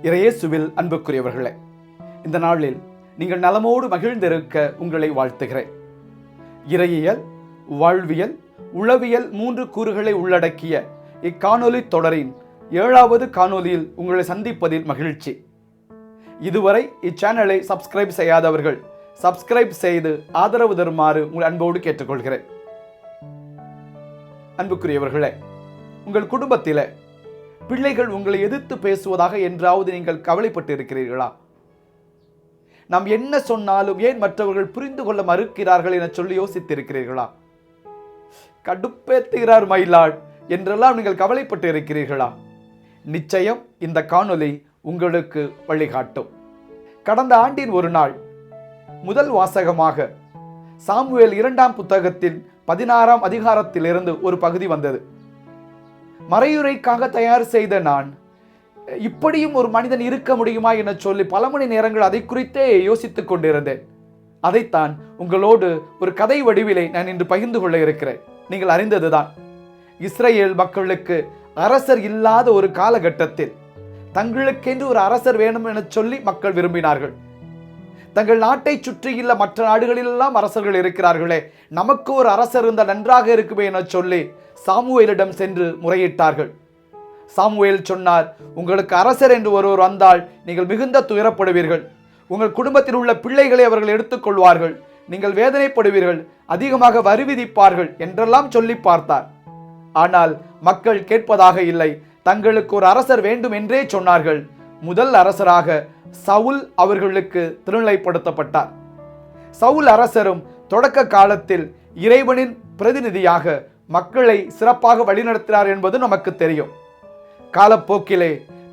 இறையேசுவில் அன்புக்குரியவர்களே, இந்த நாளில் நீங்கள் நலமோடு மகிழ்ந்திருக்க உங்களை வாழ்த்துகிறேன். இறையியல், வாழ்வியல், உளவியல் 3 கூறுகளை உள்ளடக்கிய இக்காணொலி தொடரின் 7வது காணொலியில் உங்களை சந்திப்பதில் மகிழ்ச்சி. இதுவரை இச்சேனலை சப்ஸ்கிரைப் செய்யாதவர்கள் சப்ஸ்கிரைப் செய்து ஆதரவு தருமாறு உங்கள் அன்போடு கேட்டுக்கொள்கிறேன். அன்புக்குரியவர்களே, உங்கள் குடும்பத்தில பிள்ளைகள் உங்களை எதிர்த்து பேசுவதாக என்றாவது நீங்கள் கவலைப்பட்டு இருக்கிறீர்களா? நாம் என்ன சொன்னாலும் ஏன் மற்றவர்கள் புரிந்து கொள்ள மறுக்கிறார்கள் என சொல்லி யோசித்திருக்கிறீர்களா? கடுப்பேத்துகிறார் மயிலாள் என்றெல்லாம் நீங்கள் கவலைப்பட்டு இருக்கிறீர்களா? நிச்சயம் இந்த காணொலி உங்களுக்கு வழிகாட்டும். கடந்த ஆண்டின் ஒரு நாள் முதல் வாசகமாக சாமுவேல் 2ஆம் புத்தகத்தில் 16ஆம் அதிகாரத்திலிருந்து ஒரு பகுதி வந்தது. மறையுரைக்காக தயார் செய்த நான் இப்படியும் ஒரு மனிதன் இருக்க முடியுமா என சொல்லி பல மணி நேரங்கள் அதை குறித்தே யோசித்துக் கொண்டிருந்தேன். அதைத்தான் உங்களோடு ஒரு கதை வடிவிலே நான் இன்று பகிர்ந்து கொள்ள இருக்கிறேன். நீங்கள் அறிந்ததுதான், இஸ்ரேல் மக்களுக்கு அரசர் இல்லாத ஒரு காலகட்டத்தில் தங்களுக்கென்று ஒரு அரசர் வேணும் என சொல்லி மக்கள் விரும்பினார்கள். தங்கள் நாட்டை சுற்றியுள்ள மற்ற நாடுகளிலெல்லாம் அரசர்கள் இருக்கிறார்களே, நமக்கு ஒரு அரசர் இருந்தால் நன்றாக இருக்குமே என சொல்லி சாமுவேலிடம் சென்று முறையிட்டார்கள். சாமுவேல் சொன்னார், உங்களுக்கு அரசர் என்று ஒருவர் வந்தால் நீங்கள் மிகுந்த துயரப்படுவீர்கள். உங்கள் குடும்பத்தில் உள்ள பிள்ளைகளை அவர்கள் எடுத்துக்கொள்வார்கள். நீங்கள் வேதனைப்படுவீர்கள். அதிகமாக வரி விதிப்பார்கள் என்றெல்லாம் சொல்லி பார்த்தார். ஆனால் மக்கள் கேட்பதாக இல்லை. தங்களுக்கு ஒரு அரசர் வேண்டும் என்றே சொன்னார்கள். முதல் அரசராக சவுல் அவர்களுக்கு திருநிலைப்படுத்தப்பட்டார். சவுல் அரசரும் தொடக்க காலத்தில் இறைவனின் பிரதிநிதியாக மக்களை சிறப்பாக வழிநடத்தினார் என்பது நமக்கு தெரியும். காலப்போக்கிலே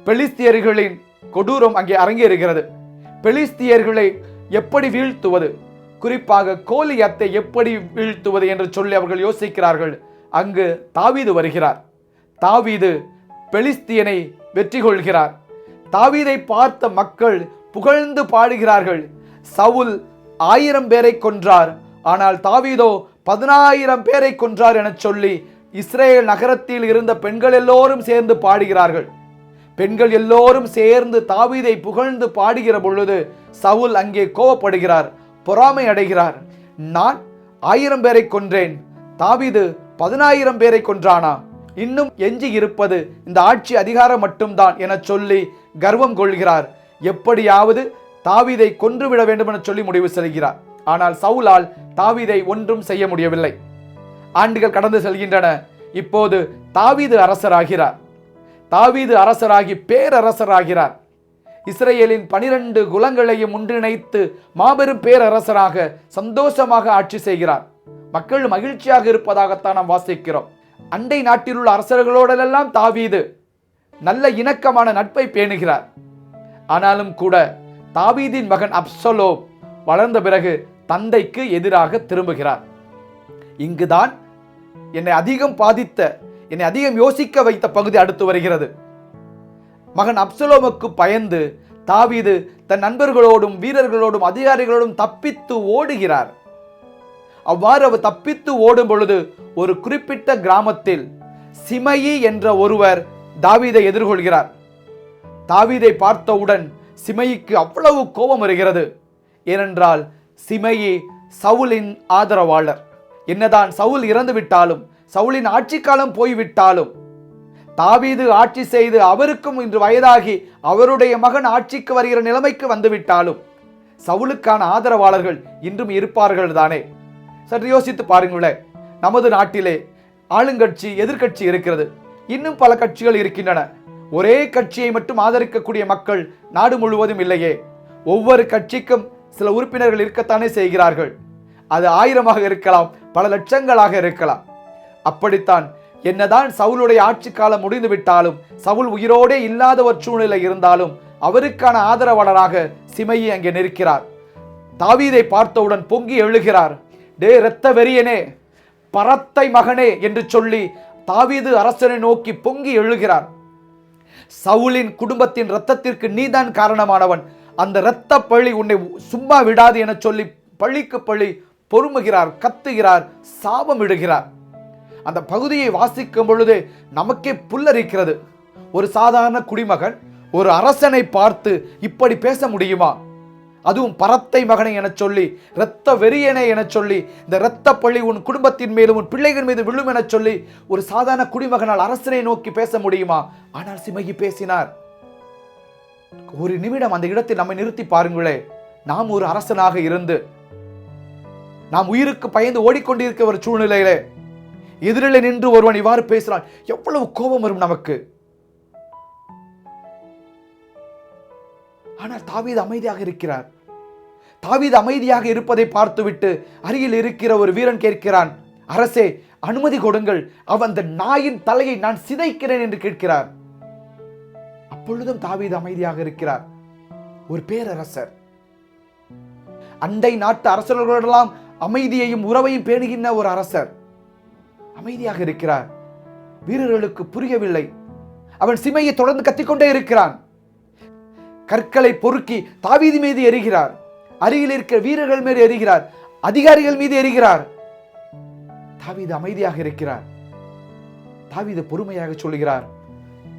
பெலிஸ்தியர்களின் கொடூரம் அங்கே அரங்கேறுகிறது. பெலிஸ்தியர்களை எப்படி வீழ்த்துவது, குறிப்பாக கோலியாத்தை எப்படி வீழ்த்துவது என்று சொல்லி அவர்கள் யோசிக்கிறார்கள். அங்கு தாவீது வருகிறார். தாவீது பெலிஸ்தியனை வெற்றி கொள்கிறார். தாவீதை பார்த்த மக்கள் புகழ்ந்து பாடுகிறார்கள். சவுல் 1000 பேரை கொன்றார், ஆனால் தாவீதோ 10,000 பேரை கொன்றார் என சொல்லி இஸ்ரேல் நகரத்தில் இருந்த பெண்கள் எல்லோரும் சேர்ந்து பாடுகிறார்கள். பெண்கள் எல்லோரும் சேர்ந்து தாவீதை புகழ்ந்து பாடுகிற பொழுது சவுல் அங்கே கோபப்படுகிறார், பொறாமை அடைகிறார். நான் 1000 பேரை கொன்றேன், தாவீது 10,000 பேரை கொன்றானா? இன்னும் எஞ்சி இருப்பது இந்த ஆட்சி அதிகாரம் மட்டும்தான் என சொல்லி கர்வம் கொள்கிறார். எப்படியாவது தாவீதை கொன்றுவிட வேண்டும் என சொல்லி முடிவு செய்கிறார். ஆனால் சவுலால் தாவீதை ஒன்றும் செய்ய முடியவில்லை. ஆண்டுகள் கடந்து செல்கின்றன. இப்போது தாவீது அரசராகிறார். தாவீது அரசராகி பேரரசராகிறார். இஸ்ரேலின் 12 குலங்களையும் ஒன்றிணைத்து மாபெரும் பேரரசராக சந்தோஷமாக ஆட்சி செய்கிறார். மக்கள் மகிழ்ச்சியாக இருப்பதாகத்தான் நாம் வாசிக்கிறோம். அண்டை நாட்டில் உள்ள அரசர்களோடெல்லாம் தாவீது நல்ல இணக்கமான நட்பை பேணுகிறார். ஆனாலும் கூட தாவீதின் மகன் அப்சலோம் வளர்ந்த பிறகு தந்தைக்கு எதிராக திரும்புகிறார். இங்குதான் என்னை அதிகம் பாதித்த, என்னை அதிகம் யோசிக்க வைத்த பகுதி அடுத்து வருகிறது. மகன் அப்சலோமுக்கு பயந்து தாவீது தன் நண்பர்களோடும் வீரர்களோடும் அதிகாரிகளோடும் தப்பித்து ஓடுகிறார். அவ்வாறு அவர் தப்பித்து ஓடும் பொழுது ஒரு குறிப்பிட்ட கிராமத்தில் சிமயி என்ற ஒருவர் தாவீதை எதிர்கொள்கிறார். தாவீதை பார்த்தவுடன் சிமயிக்கு அவ்வளவு கோபம் வருகிறது. ஏனென்றால் சிமயி சவுலின் ஆதரவாளர். என்னதான் சவுல் இறந்து விட்டாலும், சவுலின் ஆட்சி காலம் போய்விட்டாலும், தாவீது ஆட்சி செய்து அவருக்கும் இன்று வயதாகி அவருடைய மகன் ஆட்சிக்கு வருகிற நிலைமைக்கு வந்துவிட்டாலும் சவுலுக்கான ஆதரவாளர்கள் இன்றும் இருப்பார்கள் தானே? சற்று யோசித்து பாருங்களேன். நமது நாட்டிலே ஆளுங்கட்சி, எதிர்கட்சி இருக்கிறது. இன்னும் பல கட்சிகள் இருக்கின்றன. ஒரே கட்சியை மட்டும் ஆதரிக்கக்கூடிய மக்கள் நாடு முழுவதும் இல்லையே. ஒவ்வொரு கட்சிக்கும் சில உறுப்பினர்கள் இருக்கத்தானே செய்கிறார்கள். அது 1000ஆக இருக்கலாம், பல லட்சங்களாக இருக்கலாம். அப்படித்தான் என்னதான் சவுலுடைய ஆட்சி காலம் முடிந்து விட்டாலும், சவுல் உயிரோடே இல்லாத ஒரு சூழ்நிலை இருந்தாலும் அவருக்கான ஆதரவாளராக சிமயி அங்கே நிற்கிறார். தாவீதை பார்த்தவுடன் பொங்கி எழுகிறார். டே இரத்த வெறியனே, பரத்தை மகனே என்று சொல்லி தாவீது அரசனை நோக்கி பொங்கி எழுகிறார். சவுலின் குடும்பத்தின் இரத்தத்திற்கு நீதான் காரணமானவன். அந்த இரத்த பழி உன்னை சும்மா விடாது என சொல்லி பழிக்கு பழி பொறுமுகிறார், கத்துகிறார், சாபம் இடுகிறார். அந்த பகுதியை வாசிக்கும் பொழுது நமக்கே புல்லரிக்கிறது. ஒரு சாதாரண குடிமகன் ஒரு அரசனை பார்த்து இப்படி பேச முடியுமா? அதுவும் பரத்தை மகனை என சொல்லி, இரத்த வெறியனை என சொல்லி, இந்த இரத்த பழி உன் குடும்பத்தின் மீதும் உன் பிள்ளைகள் மீது விழும் என சொல்லி ஒரு சாதாரண குடிமகனால் அரசனை நோக்கி பேச முடியுமா? ஆனால் சிமகி பேசினார். ஒரு நிமிடம் அந்த இடத்தில் நம்மை நிறுத்தி பாருங்களே. நாம் ஒரு அரசனாக இருந்து நாம் உயிருக்கு பயந்து ஓடிக்கொண்டிருக்க ஒரு சூழ்நிலையிலே எதிரிலே நின்று ஒருவன் இவ்வாறு பேசுகிறான், எவ்வளவு கோபம் வரும் நமக்கு. ஆனால் தாவீது அமைதியாக இருக்கிறார். தாவீது அமைதியாக இருப்பதை பார்த்துவிட்டு அருகில் இருக்கிற ஒரு வீரன் கேட்கிறான், அரசே அனுமதி கொடுங்கள், அவன் அந்த நாயின் தலையை நான் சிதைக்கிறேன் என்று கேட்கிறார். அப்பொழுதும் தாவீது அமைதியாக இருக்கிறார். ஒரு பேரரசர், அண்டை நாட்டு அரசர்களெல்லாம் அமைதியையும் உறவையும் பேணுகின்ற ஒரு அரசர் அமைதியாக இருக்கிறார். வீரர்களுக்கு புரியவில்லை. அவன் சிமையை தொடர்ந்து கத்திக்கொண்டே இருக்கிறான். கற்களை பொறுக்கி தாவீது மீது எறிகிறார். அருகில் இருக்கிற வீரர்கள் மீது எறிகிறார். அதிகாரிகள் மீது எறிகிறார். தாவீது அமைதியாக இருக்கிறார். தாவீது பொறுமையாக சொல்கிறார்,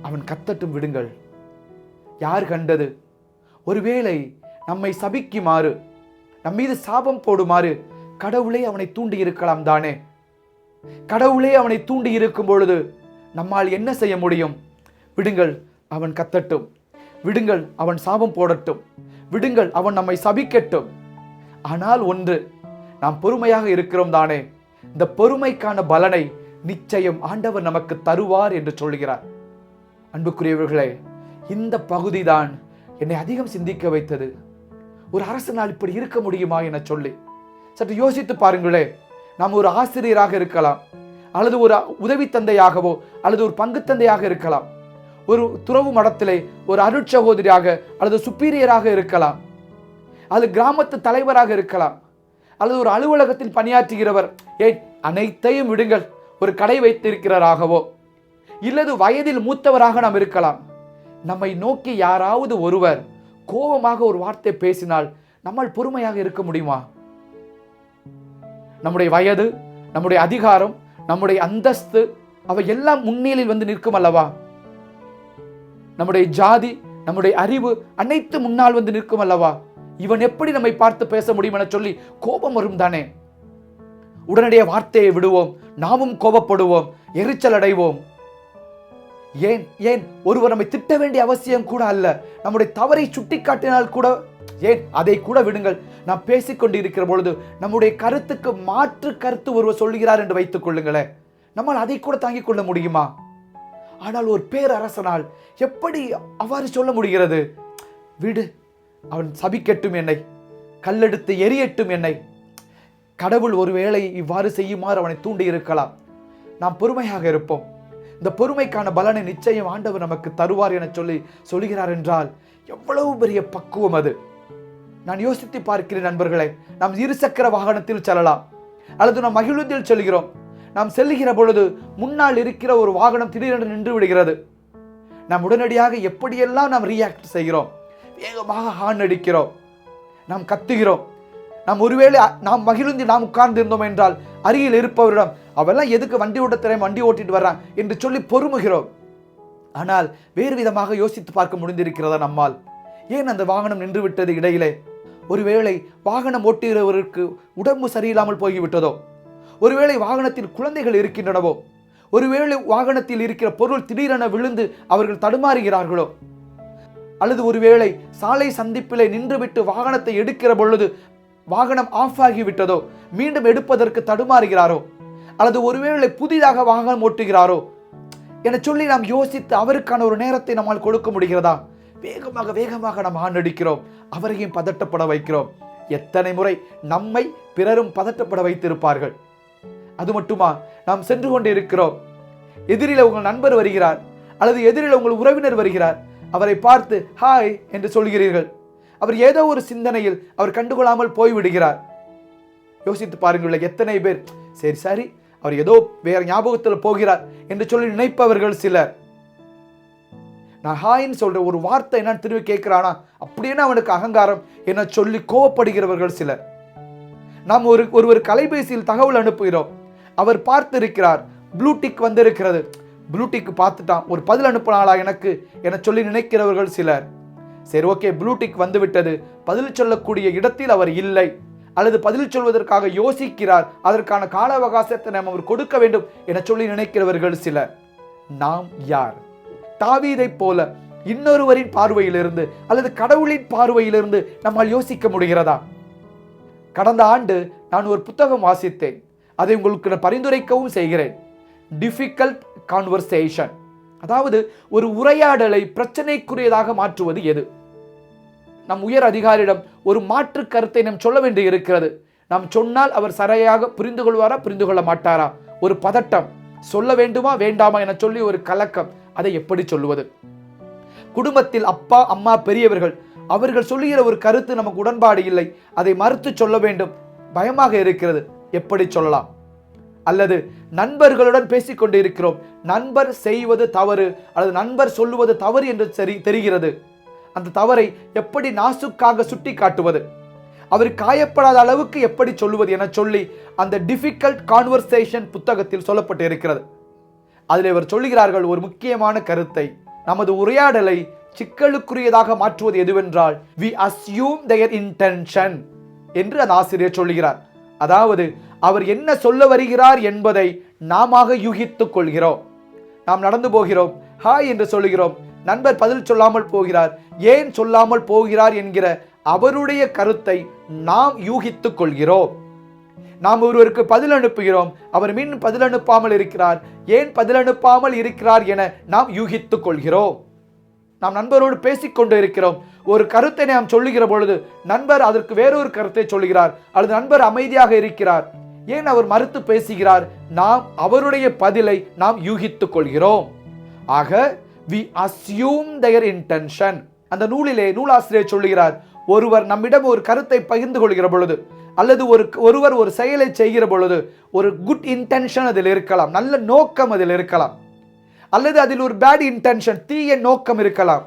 அவன் கத்தட்டும், விடுங்கள். யார் கண்டது? ஒருவேளை நம்மை சபிக்குமாறு, நம் மீது சாபம் போடுமாறு கடவுளே அவனை தூண்டி இருக்கலாம் தானே. கடவுளே அவனை தூண்டி இருக்கும் பொழுது நம்மால் என்ன செய்ய முடியும்? விடுங்கள், அவன் கத்தட்டும். விடுங்கள், அவன் சாபம் போடட்டும். விடுங்கள், அவன் நம்மை சபிக்கட்டும். ஆனால் ஒன்று, நாம் பொறுமையாக இருக்கிறோம் தானே, இந்த பொறுமைக்கான பலனை நிச்சயம் ஆண்டவர் நமக்கு தருவார் என்று சொல்கிறார். அன்புக்குரியவர்களே, இந்த பகுதிதான் என்னை அதிகம் சிந்திக்க வைத்தது. ஒரு அரசனால் இப்படி இருக்க முடியுமா என சொல்லி சற்று யோசித்து பாருங்களே. நாம் ஒரு ஆசிரியராக இருக்கலாம், அல்லது ஒரு உதவி தந்தையாகவோ அல்லது ஒரு பங்கு தந்தையாக இருக்கலாம், ஒரு துறவு மடத்திலே ஒரு அருட்சகோதரியாக அல்லது சுப்பீரியராக இருக்கலாம், அல்லது கிராமத்து தலைவராக இருக்கலாம், அல்லது ஒரு அலுவலகத்தில் பணியாற்றுகிறவர், ஏன் அனைத்தையும் விடுங்கள், ஒரு கடை வைத்திருக்கிறாராகவோ இல்லது வயதில் மூத்தவராக நாம் இருக்கலாம். நம்மை நோக்கி யாராவது ஒருவர் கோபமாக ஒரு வார்த்தை பேசினால் நம்மால் பொறுமையாக இருக்க முடியுமா? நம்முடைய வயது, நம்முடைய அதிகாரம், நம்முடைய அந்தஸ்து அவை எல்லாம் முன்னிலையில் வந்து நிற்கும் அல்லவா? நம்முடைய ஜாதி, நம்முடைய அறிவு அனைத்து முன்னால் வந்து நிற்கும் அல்லவா? இவன் எப்படி நம்மை பார்த்து பேச முடியும் என சொல்லி கோபம் வரும் தானே. உடனடிய வார்த்தையை விடுவோம், நாமும் கோபப்படுவோம், எரிச்சல் அடைவோம். ஏன் ஏன் ஒருவர் நம்மை திட்ட வேண்டிய அவசியம் கூட அல்ல. நம்முடைய தவறை சுட்டி காட்டினால் கூட, ஏன் அதை கூட விடுங்கள், நாம் பேசிக்கொண்டு இருக்கிற பொழுது நம்முடைய கருத்துக்கு மாற்று கருத்து ஒருவர் சொல்லுகிறார் என்று வைத்துக் கொள்ளுங்களேன், நம்மால் அதை கூட தாங்கிக் கொள்ள முடியுமா? ஆனால் ஒரு பேரரசனால் எப்படி அவ்வாறு சொல்ல முடிகிறது? விடு, அவன் சபிக்கட்டும் என்னை, கல்லெடுத்து எரியட்டும் என்னை. கடவுள் ஒருவேளை இவ்வாறு செய்யுமாறு அவனை தூண்டி இருக்கலாம். நாம் பொறுமையாக இருப்போம். இந்த பொறுமைக்கான பலனை நிச்சயம் ஆண்டவர் நமக்கு தருவார் என சொல்லி சொல்கிறார் என்றால் எவ்வளவு பெரிய பக்குவம் அது. நான் யோசித்து பார்க்கிறேன் நண்பர்களே. நாம் இருசக்கர வாகனத்தில் செல்லலாம், அல்லது நாம் மகிழுந்தில் செல்கிறோம். நாம் செல்லுகிற பொழுது முன்னால் இருக்கிற ஒரு வாகனம் திடீரென்று நின்று விடுகிறது. நாம் உடனடியாக எப்படியெல்லாம் நாம் ரியாக்ட் செய்கிறோம். வேகமாக ஹார்ன் அடிக்கிறோம், நாம் கத்துகிறோம். நாம் ஒருவேளை நாம் மகிழ்ந்து நாம் உட்கார்ந்து இருந்தோம் என்றால் அருகில் இருப்பவரிடம் அவெல்லாம் எதுக்கு வண்டி ஓட்ட திறமை, வண்டி ஓட்டிட்டு வர்றான் என்று சொல்லி பொறுமுகிறோம். ஆனால் வேறு விதமாக யோசித்து பார்க்க முடிந்திருக்கிறதா நம்மால்? ஏன் அந்த வாகனம் நின்று விட்டது இடையிலே? ஒருவேளை வாகனம் ஓட்டுகிறவருக்கு உடம்பு சரியில்லாமல் போய்விட்டதோ, ஒருவேளை வாகனத்தில் குழந்தைகள் இருக்கின்றனவோ, ஒருவேளை வாகனத்தில் இருக்கிற பொருள் திடீரென விழுந்து அவர்கள் தடுமாறுகிறார்களோ, அல்லது ஒருவேளை சாலை சந்திப்பிலே நின்றுவிட்டு வாகனத்தை எடுக்கிற பொழுது வாகனம் ஆஃப் ஆகிவிட்டதோ, மீண்டும் எடுப்பதற்கு தடுமாறுகிறாரோ, அல்லது ஒருவேளை புதிதாக வாகனம் ஓட்டுகிறாரோ என சொல்லி நாம் யோசித்து அவருக்கான ஒரு நேரத்தை நம்மால் கொடுக்க முடிகிறதா? வேகமாக வேகமாக நாம் ஆண்டடிக்கிறோம், அவரையும் பதட்டப்பட வைக்கிறோம். எத்தனை முறை நம்மை பிறரும் பதட்டப்பட வைத்திருப்பார்கள். அது மட்டுமா, நாம் சென்று கொண்டு இருக்கிறோம், எதிரில் உங்கள் நண்பர் வருகிறார் அல்லது எதிரில் உங்கள் உறவினர் வருகிறார், அவரை பார்த்து ஹாய் என்று சொல்கிறீர்கள். அவர் ஏதோ ஒரு சிந்தனையில் அவர் கண்டுகொள்ளாமல் போய்விடுகிறார். யோசித்து பாருங்கள், எத்தனை பேர் சரி சரி அவர் ஏதோ வேற ஞாபகத்தில் போகிறார் என்று சொல்லி நினைப்பவர்கள் சிலர். நான் ஹாய்ன்னு சொல்ற ஒரு வார்த்தை என்ன திரும்பி கேட்கிறானா அப்படின்னா அவனுக்கு அகங்காரம் என சொல்லி கோவப்படுகிறவர்கள் சிலர். நாம் ஒருவர் அலைபேசியில் தகவல் அனுப்புகிறோம், அவர் பார்த்திருக்கிறார், ப்ளூடிக் வந்திருக்கிறது, ப்ளூடிக் பார்த்துட்டான், ஒரு பதில் அனுப்பினாளா எனக்கு என சொல்லி நினைக்கிறவர்கள் சிலர். சரி, ஓகே, ப்ளூடிக் வந்து விட்டது, பதில் சொல்லக்கூடிய இடத்தில் அவர் இல்லை, அல்லது பதில் சொல்வதற்காக யோசிக்கிறார், அதற்கான கால அவகாசத்தை நாம் அவர் கொடுக்க வேண்டும் என சொல்லி நினைக்கிறவர்கள் சிலர். நாம் யார்? தாவீதை போல இன்னொருவரின் பார்வையிலிருந்து அல்லது கடவுளின் பார்வையிலிருந்து நம்மால் யோசிக்க முடிகிறதா? கடந்த ஆண்டு நான் ஒரு புத்தகம் வாசித்தேன், அதை உங்களுக்கு நான் பரிந்துரைக்கவும் செய்கிறேன். டிஃபிகல்ட் கான்வர்சேஷன், அதாவது ஒரு உரையாடலை பிரச்சனைக்குரியதாக மாற்றுவது எது? நம் உயர் அதிகாரியிடம் ஒரு மாற்று கருத்தை நாம் சொல்ல வேண்டி இருக்கிறது. நாம் சொன்னால் அவர் சரியாக புரிந்து கொள்வாரா, புரிந்து கொள்ள மாட்டாரா? ஒரு பதட்டம், சொல்ல வேண்டுமா வேண்டாமா என சொல்லி ஒரு கலக்கம். அதை எப்படி சொல்லுவது? குடும்பத்தில் அப்பா அம்மா பெரியவர்கள், அவர்கள் சொல்லுகிற ஒரு கருத்து நமக்கு உடன்பாடு இல்லை, அதை மறுத்து சொல்ல வேண்டும், பயமாக இருக்கிறது, எப்படி சொல்லலாம்? அல்லது நண்பர்களுடன் பேசிக்கொண்டு இருக்கிறோம், நண்பர் செய்வது தவறு அல்லது நண்பர் சொல்லுவது தவறு என்று தெரிகிறது, அந்த தவறை எப்படி நாசுக்காக சுட்டி காட்டுவது, அவர் காயப்படாத அளவுக்கு எப்படி சொல்லுவது என சொல்லி அந்த டிஃபிகல்ட் கான்வர்சேஷன் புத்தகத்தில் சொல்லப்பட்டு இருக்கிறது. அதில் இவர் சொல்லுகிறார்கள் ஒரு முக்கியமான கருத்தை, நமது உரையாடலை சிக்கலுக்குரியதாக மாற்றுவது எதுவென்றால் we assume their intention என்று அந்த ஆசிரியர் சொல்லுகிறார். அதாவது அவர் என்ன சொல்ல வருகிறார் என்பதை நாம யூகித்துக் கொள்கிறோம். நாம் நடந்து போகிறோம், ஹாய் என்று சொல்லுகிறோம், நண்பர் பதில் சொல்லாமல் போகிறார், ஏன் சொல்லாமல் போகிறார் என்கிற அவருடைய கருத்தை நாம் யூகித்துக் கொள்கிறோம். நாம் ஒருவருக்கு பதில் அனுப்புகிறோம், அவர் மீன் பதில் அனுப்பாமல் இருக்கிறார், ஏன் பதில் அனுப்பாமல் இருக்கிறார் என நாம் யூகித்துக் கொள்கிறோம். நாம் நண்பரோடு பேசிக்கொண்டு இருக்கிறோம், ஒரு கருத்தை நாம் சொல்லுகிற பொழுது நண்பர் அதற்கு வேறொரு கருத்தை சொல்லுகிறார், அல்லது நண்பர் அமைதியாக இருக்கிறார், ஏன் அவர் மறுத்து பேசுகிறார், நாம் அவருடைய பதிலை நாம் யூகித்துக் கொள்கிறோம். ஆக we assume their intention. அந்த நூலிலே நூலாசிரியர் சொல்லுகிறார், ஒருவர் நம்மிடம் ஒரு கருத்தை பகிர்ந்து கொள்கிற பொழுது அல்லது ஒருவர் ஒரு செயலை செய்கிற பொழுது ஒரு குட் இன்டென்ஷன் அதில் இருக்கலாம், நல்ல நோக்கம் அதில் இருக்கலாம், அல்லது அதில் ஒரு பேட் இன்டென்ஷன், தீய நோக்கம் இருக்கலாம்,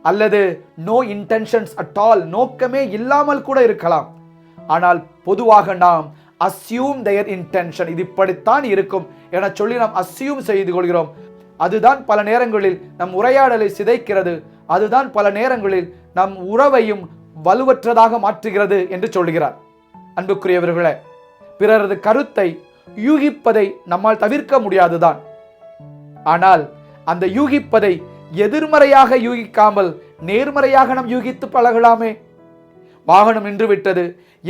அல்லது நோ இன்டென்ஷன்ஸ் அட் ஆல், நோக்கமே இல்லாமல் கூட இருக்கலாம். ஆனால் பொதுவாக நாம் அஸ்யூம் their intention, இது இப்படித்தான் இருக்கும் என சொல்லி நாம் அஸ்யூம் செய்து கொள்கிறோம். அதுதான் பல நேரங்களில் நம் உரையாடலை சிதைக்கிறது, அதுதான் பல நேரங்களில் நம் உறவையும் வலுவற்றதாக மாற்றுகிறது என்று சொல்கிறார். அன்புக்குரியவர்களே, பிறரது கருத்தை யூகிப்பதை நம்மால் தவிர்க்க முடியாதுதான். ஆனால் அந்த யூகிப்பதை எதிர்மறையாக யூகிக்காமல் நேர்மறையாக நாம் யூகித்து பழகலாமே. வாகனம் நின்றுவிட்டது,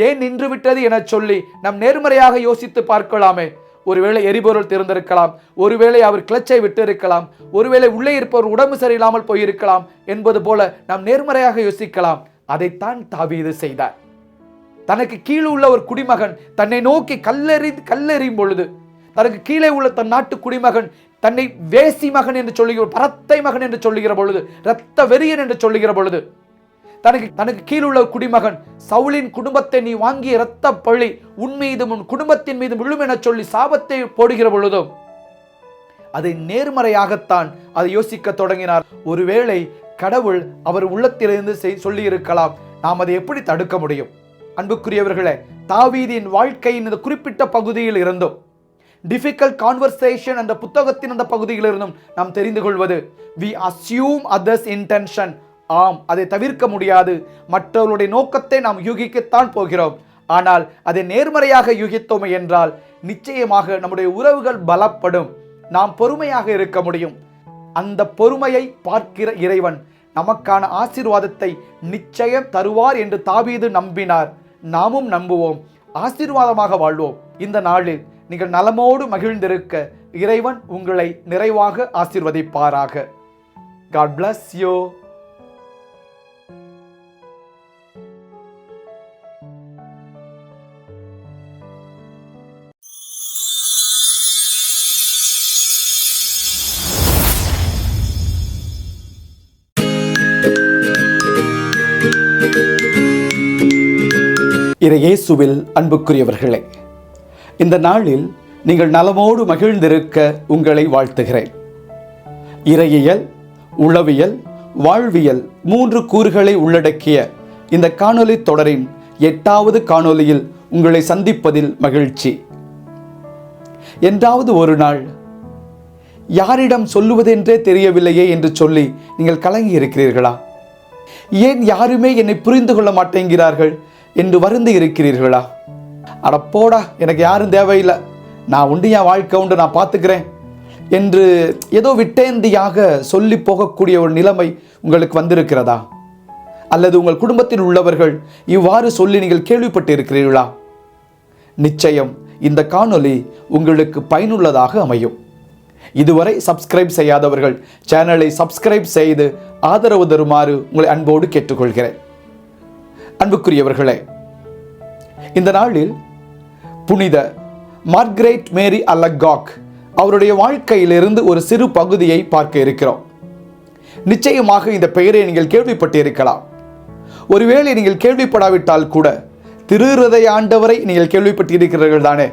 ஏன் நின்றுவிட்டது என சொல்லி நாம் நேர்மறையாக யோசித்து பார்க்கலாமே. ஒருவேளை எரிபொருள் திறந்திருக்கலாம், ஒருவேளை அவர் கிளச்சை விட்டு இருக்கலாம், ஒருவேளை உள்ளே இருப்பவர் உடம்பு சரியில்லாமல் போயிருக்கலாம் என்பது போல நாம் நேர்மறையாக யோசிக்கலாம். அதைத்தான் தாவீது செய்தார். தனக்கு கீழே உள்ள ஒரு குடிமகன் தன்னை நோக்கி கல்லெறியும் பொழுது, தனக்கு கீழே உள்ள தன் நாட்டு குடிமகன் தன்னை வேசி மகன் என்று சொல்லுகிற, பரத்தை மகன் என்று சொல்லுகிற பொழுது, இரத்த வெறியன் என்று சொல்லுகிற பொழுது, தனக்கு கீழுள்ள குடிமகன் சவுலின் குடும்பத்தை நீ வாங்கிய இரத்த பழி உன் மீதும் உன் குடும்பத்தின் மீதும் விழும் என சொல்லி சாபத்தை போடுகிற பொழுதும் அதை நேர்மறையாகத்தான் அதை யோசிக்க தொடங்கினார். ஒருவேளை கடவுள் அவர் உள்ளத்திலிருந்து சொல்லி இருக்கலாம், நாம் அதை எப்படி தடுக்க முடியும்? அன்புக்குரியவர்களே, தாவீதின் வாழ்க்கையின் இந்த குறிப்பிட்ட பகுதியில் இருந்தும் டிஃபிகல்ட் கான்வர்சேஷன் என்ற புத்தகத்தின் அந்த பகுதியில் இருந்தும் நாம் தெரிந்து கொள்வது we assume others intention. ஆம், அதை தவிர்க்க முடியாது. மற்றவர்களுடைய நோக்கத்தை நாம் யூகிக்கத்தான் போகிறோம். ஆனால் அதை நேர்மறையாக யூகித்தோம் என்றால் நிச்சயமாக நம்முடைய உறவுகள் பலப்படும், நாம் பொறுமையாக இருக்க முடியும். அந்த பொறுமையை பார்க்கிற இறைவன் நமக்கான ஆசீர்வாதத்தை நிச்சயம் தருவார் என்று தாவீது நம்பினார். நாமும் நம்புவோம், ஆசீர்வாதமாக வாழ்வோம். இந்த நாளில் நீங்கள் நலமோடு மகிழ்ந்திருக்க இறைவன் உங்களை நிறைவாக ஆசீர்வதிப்பாராக. God bless you. இயேசுவில் அன்புக்குரியவர்களே, இந்த நாளில் நீங்கள் நலமோடு மகிழ்ந்திருக்க உங்களை வாழ்த்துகிறேன். இறையியல், உளவியல், வாழ்வியல் 3 கூறுகளை உள்ளடக்கிய இந்த காணொளி தொடரின் 8வது காணொளியில் உங்களை சந்திப்பதில் மகிழ்ச்சி. என்றாவது ஒரு நாள் யாரிடம் சொல்லுவதென்றே தெரியவில்லையே என்று சொல்லி நீங்கள் கலங்கி இருக்கிறீர்களா? ஏன் யாருமே என்னை புரிந்து கொள்ள மாட்டேங்கிறார்கள் என்று வருந்தி இருக்கிறீர்களா? அட போடா, எனக்கு யாரும் தேவையில்லை, நான் உண்டு, என் வாழ்க்கை உண்டு, நான் பார்த்துக்கிறேன் என்று ஏதோ விட்டேந்தியாக சொல்லி போகக்கூடிய ஒரு நிலைமை உங்களுக்கு வந்திருக்கிறதா? அல்லது உங்கள் குடும்பத்தில் உள்ளவர்கள் இவ்வாறு சொல்லி நீங்கள் கேள்விப்பட்டு இருக்கிறீர்களா? நிச்சயம் இந்த காணொளி உங்களுக்கு பயனுள்ளதாக அமையும். இதுவரை சப்ஸ்கிரைப் செய்யாதவர்கள் சேனலை சப்ஸ்கிரைப் செய்து ஆதரவு தருமாறு உங்களை அன்போடு கேட்டுக்கொள்கிறேன். அன்புக்குரியவர்களே, இந்த நாளில் புனித மார்கரெட் மேரி அலகாக் அவருடைய வாழ்க்கையிலிருந்து ஒரு சிறு பகுதியை பார்க்க இருக்கிறோம். நிச்சயமாக இந்த பெயரை நீங்கள் கேள்விப்பட்டிருக்கலாம். ஒருவேளை நீங்கள் கேள்விப்படாவிட்டால் கூட திரு இருதய ஆண்டவரை நீங்கள் கேள்விப்பட்டிருக்கிறீர்கள் தானே?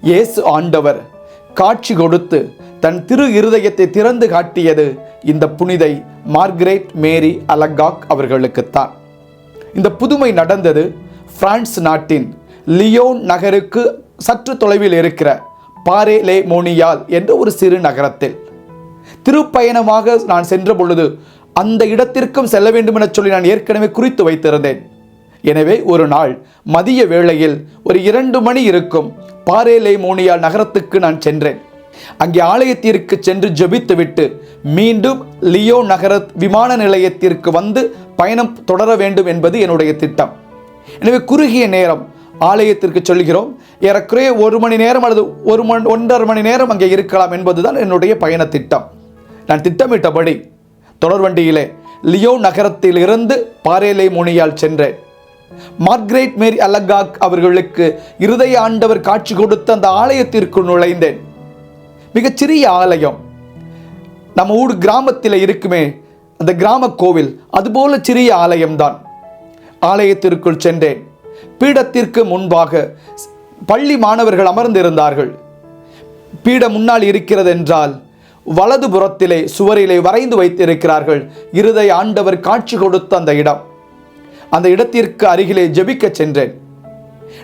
இயேசு ஆண்டவர் காட்சி கொடுத்து தன் திரு இருதயத்தை திறந்து காட்டியது இந்த புனிதை மார்கரெட் மேரி அலகாக் அவர்களுக்குத்தான். இந்த புதுமை நடந்தது பிரான்ஸ் நாட்டின் லியோன் நகருக்கு சற்று தொலைவில் இருக்கிற பாரே லே மோனியால் என்ற ஒரு சிறு நகரத்தில். திருப்பயணமாக நான் சென்ற பொழுது அந்த இடத்திற்கும் செல்ல வேண்டும் என சொல்லி நான் ஏற்கனவே குறித்து வைத்திருந்தேன். எனவே ஒரு நாள் மதிய வேளையில் ஒரு 2 மணி இருக்கும் பாரே லே மோனியால் நகரத்துக்கு நான் சென்றேன். அங்கே ஆலயத்திற்கு சென்று ஜெபித்துவிட்டு மீண்டும் லியோ நகர விமான நிலையத்திற்கு வந்து பயணம் தொடர வேண்டும் என்பது என்னுடைய திட்டம். எனவே குறுகிய நேரம் ஆலயத்திற்கு சொல்கிறோம். ஏறக்குறைய 1 மணி நேரம் அல்லது 1.5 மணி நேரம் அங்கே இருக்கலாம் என்பதுதான் என்னுடைய பயண திட்டம். நான் திட்டமிட்டபடி தொடர்வண்டியிலே லியோ நகரத்தில் இருந்து பாரே லே மோனியால் சென்றேன். மார்கரெட் மேரி அலகாக் அவர்களுக்கு இருதய ஆண்டவர் காட்சி கொடுத்த அந்த ஆலயத்திற்கு நுழைந்தேன். மிகச்சிறிய ஆலயம், நம்ம ஊர் கிராமத்தில் இருக்குமே அந்த கிராம கோவில், அதுபோல சிறிய ஆலயம்தான். ஆலயத்திற்குள் சென்றேன். பீடத்திற்கு முன்பாக பள்ளி மாணவர்கள் அமர்ந்திருந்தார்கள். பீடம் முன்னால் இருக்கிறது என்றால் வலது புறத்திலே சுவரிலே வரைந்து வைத்திருக்கிறார்கள் இருதய ஆண்டவர் காட்சி கொடுத்த அந்த இடம். அந்த இடத்திற்கு அருகிலே ஜெபிக்க சென்றேன்.